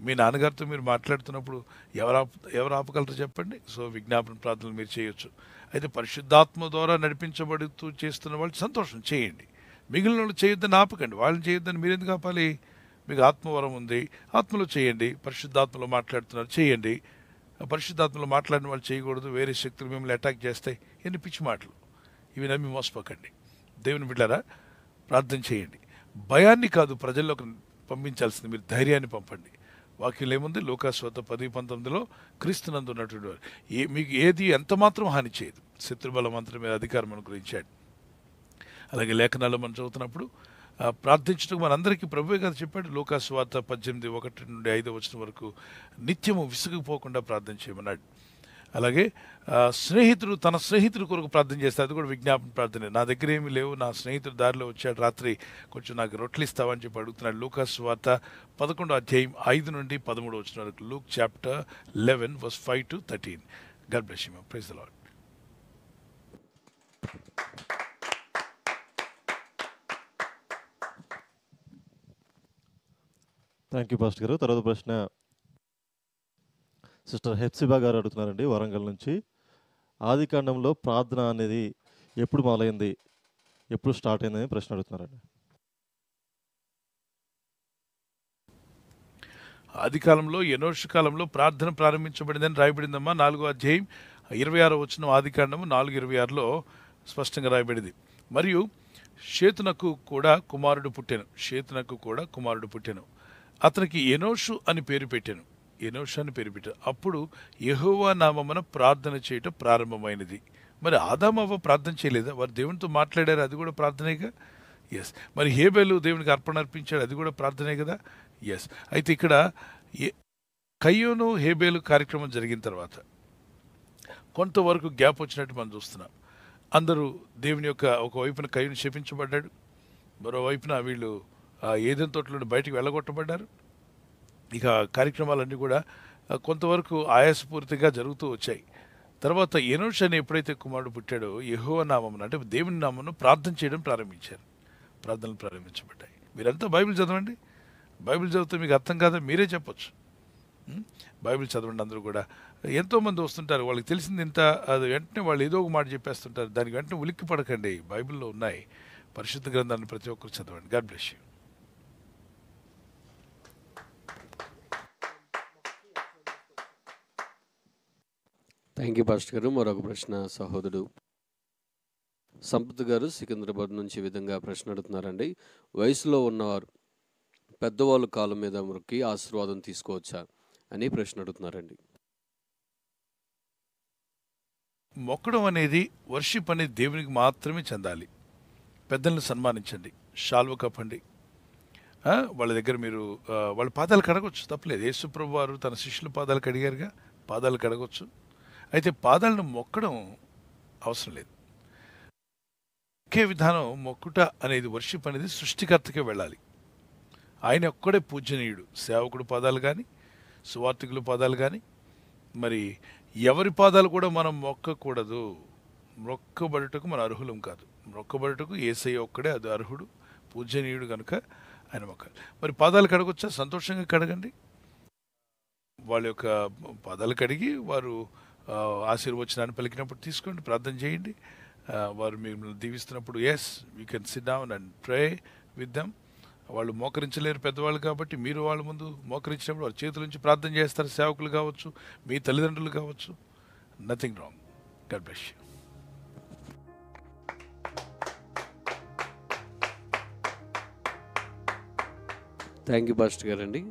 మీ నాన్నగారితో మీరు మాట్లాడుతున్నప్పుడు ఎవరు ఆపగలరు చెప్పండి? సో విజ్ఞాపన ప్రార్థనలు మీరు చేయొచ్చు. అయితే పరిశుద్ధాత్మ ద్వారా నడిపించబడుతూ చేస్తున్న వాళ్ళు సంతోషం చేయండి. మిగిలిన వాళ్ళు చేయొద్దని ఆపకండి. వాళ్ళని చేయొద్దని మీరు ఎందుకు ఆపాలి? మీకు ఆత్మవరం ఉంది, ఆత్మలో చేయండి. పరిశుద్ధాత్మలో మాట్లాడుతున్నారు, చేయండి. పరిశుద్ధాత్మలో మాట్లాడిన వాళ్ళు చేయకూడదు, వేరే శక్తులు మిమ్మల్ని అటాక్ చేస్తాయి, ఎన్ని పిచ్చి మాటలు. ఇవి నమ్మి మోసపోకండి. దేవుని బిడ్డలారా, ప్రార్థన చేయండి. భయాన్ని కాదు ప్రజల్లోకి పంపించాల్సింది, మీరు ధైర్యాన్ని పంపండి. వాక్యం ఏముంది? లూకా సువార్త 10:19లో క్రీస్తునందు ఉన్నటువంటి వారు మీకు ఏది ఎంత మాత్రం హాని చేయదు, శత్రుబలం అంతటి మీద అధికారం అనుగ్రహించాడు. అలాగే లేఖనాల్లో మనం చదువుతున్నప్పుడు ప్రార్థించడం మనందరికీ ప్రభువే కదా చెప్పాడు. లూకా సువార్త 18:1-5 వరకు నిత్యము విసుగుపోకుండా ప్రార్థన చేయమన్నాడు. అలాగే స్నేహితుడు తన స్నేహితుడి కొరకు ప్రార్థన చేస్తే అది కూడా విజ్ఞాపన ప్రార్థనే. నా దగ్గర ఏమీ లేవు, నా స్నేహితుడు దారిలో వచ్చాడు, రాత్రి కొంచెం నాకు రొట్టెలు ఇస్తావని చెప్పి అడుగుతున్నాడు. లూకాసు సువార్త 11వ అధ్యాయం 5 నుండి 13 వచ్చిన వరకు. Luke chapter 11 verse 5 to 13. God bless you, praise the Lord. Thank you pastor గారు. తర్వాత ప్రశ్న సిస్టర్ హెప్సిబా గారు అడుగుతున్నారండి వరంగల్ నుంచి. ఆదికాండంలో ప్రార్థన అనేది ఎప్పుడు మొదలైంది, ఎప్పుడు స్టార్ట్ అయిందని ప్రశ్న అడుగుతున్నారండి. ఆది కాలంలో ఎనోషు కాలంలో ప్రార్థన ప్రారంభించబడిందని రాయబడిందమ్మా. 4వ అధ్యాయం 26వ వచనం ఆదికాండము 4:26లో స్పష్టంగా రాయబడింది. మరియు షేతునకు కూడా కుమారుడు పుట్టెను. అతనికి ఎనోషు అని పేరు పెట్టాను. అప్పుడు యెహోవా నామమున ప్రార్థన చేయటం ప్రారంభమైనది. మరి ఆదామవ్వ ప్రార్థన చేయలేదా? వారు దేవునితో మాట్లాడారు, అది కూడా ప్రార్థనేగా. ఎస్. మరి హేబేలు దేవునికి అర్పణ అర్పించాడు, అది కూడా ప్రార్థనే కదా. ఎస్. అయితే ఇక్కడ కయ్యోను హేబేలు కార్యక్రమం జరిగిన తర్వాత కొంతవరకు గ్యాప్ వచ్చినట్టు మనం చూస్తున్నాం. అందరూ దేవుని యొక్క ఒకవైపున కయ్యూను శపించబడ్డాడు, మరోవైపున వీళ్ళు ఏదెన్ తోటలో బయటికి వెళ్ళగొట్టబడ్డారు. ఇక కార్యక్రమాలన్నీ కూడా కొంతవరకు ఆయాసపూరితంగా జరుగుతూ వచ్చాయి. తర్వాత ఎనోష్ అని ఎప్పుడైతే కుమారుడు పుట్టాడో యెహోవా నామమున అంటే దేవుని నామమును ప్రార్థన చేయడం ప్రారంభించారు. ప్రార్థనలు ప్రారంభించబడ్డాయి. మీరంతా బైబిల్ చదవండి. బైబిల్ చదివితే మీకు అర్థం కాదా మీరే చెప్పొచ్చు. బైబిల్ చదవండి అందరూ కూడా. ఎంతోమంది వస్తుంటారు, వాళ్ళకి తెలిసింది ఇంత, అది వెంటనే వాళ్ళు ఏదో ఒక మాట చెప్పేస్తుంటారు. దానికి వెంటనే ఉలిక్కి పడకండి, బైబిల్లో ఉన్నాయి. పరిశుద్ధ గ్రంథాన్ని ప్రతి ఒక్కరు చదవండి. God bless you. Thank you pastor గారు. మరొక ప్రశ్న సహోదరుడు సంపత్ గారు సికింద్రాబాద్ నుంచి ఈ విధంగా ప్రశ్న అడుగుతున్నారండి. వయసులో ఉన్నవారు పెద్దవాళ్ళు కాలం మీద మొక్కి ఆశీర్వాదం తీసుకోవచ్చా అని ప్రశ్న అడుగుతున్నారండి. మొక్కడం అనేది వర్షిప్ అనేది దేవునికి మాత్రమే చెందాలి. పెద్దలను సన్మానించండి, షాల్వ కప్పండి, వాళ్ళ దగ్గర మీరు వాళ్ళ పాదాలు కడగొచ్చు, తప్పలేదు. యేసు ప్రభు వారు తన శిష్యుల పాదాలు కడిగారుగా, పాదాలు కడగొచ్చు. అయితే పాదాలను మొక్కడం అవసరం లేదు. ఒకే విధానం మొక్కుట అనేది వర్షిప్ అనేది సృష్టికర్తకే వెళ్ళాలి. ఆయన ఒక్కడే పూజనీయుడు. సేవకుడు పాదాలు కానీ, సువార్థికుల పాదాలు కానీ, మరి ఎవరి పాదాలు కూడా మనం మొక్కకూడదు. మొక్కబడుటకు మన అర్హులం కాదు. మొక్కబడుటకు యేసయ్య ఒక్కడే అది అర్హుడు, పూజనీయుడు కనుక ఆయన మొక్కాలి. మరి పాదాలు కడగొచ్చా? సంతోషంగా కడగండి. వాళ్ళ యొక్క పాదాలు కడిగి వారు ఆశీర్వచనాన్ని పలికినప్పుడు తీసుకోండి, ప్రార్థన చేయండి. వారు మిమ్మల్ని దీవిస్తున్నప్పుడు yes you can sit down and pray with them. వాళ్ళు మోకరించలేరు పెద్దవాళ్ళు కాబట్టి మీరు వాళ్ళ ముందు మోకరించినప్పుడు వాళ్ళ చేతుల నుంచి ప్రార్థన చేస్తారు. సేవకులు కావచ్చు, మీ తల్లిదండ్రులు కావచ్చు. Nothing wrong. God bless you. Thank you pastor గారండి.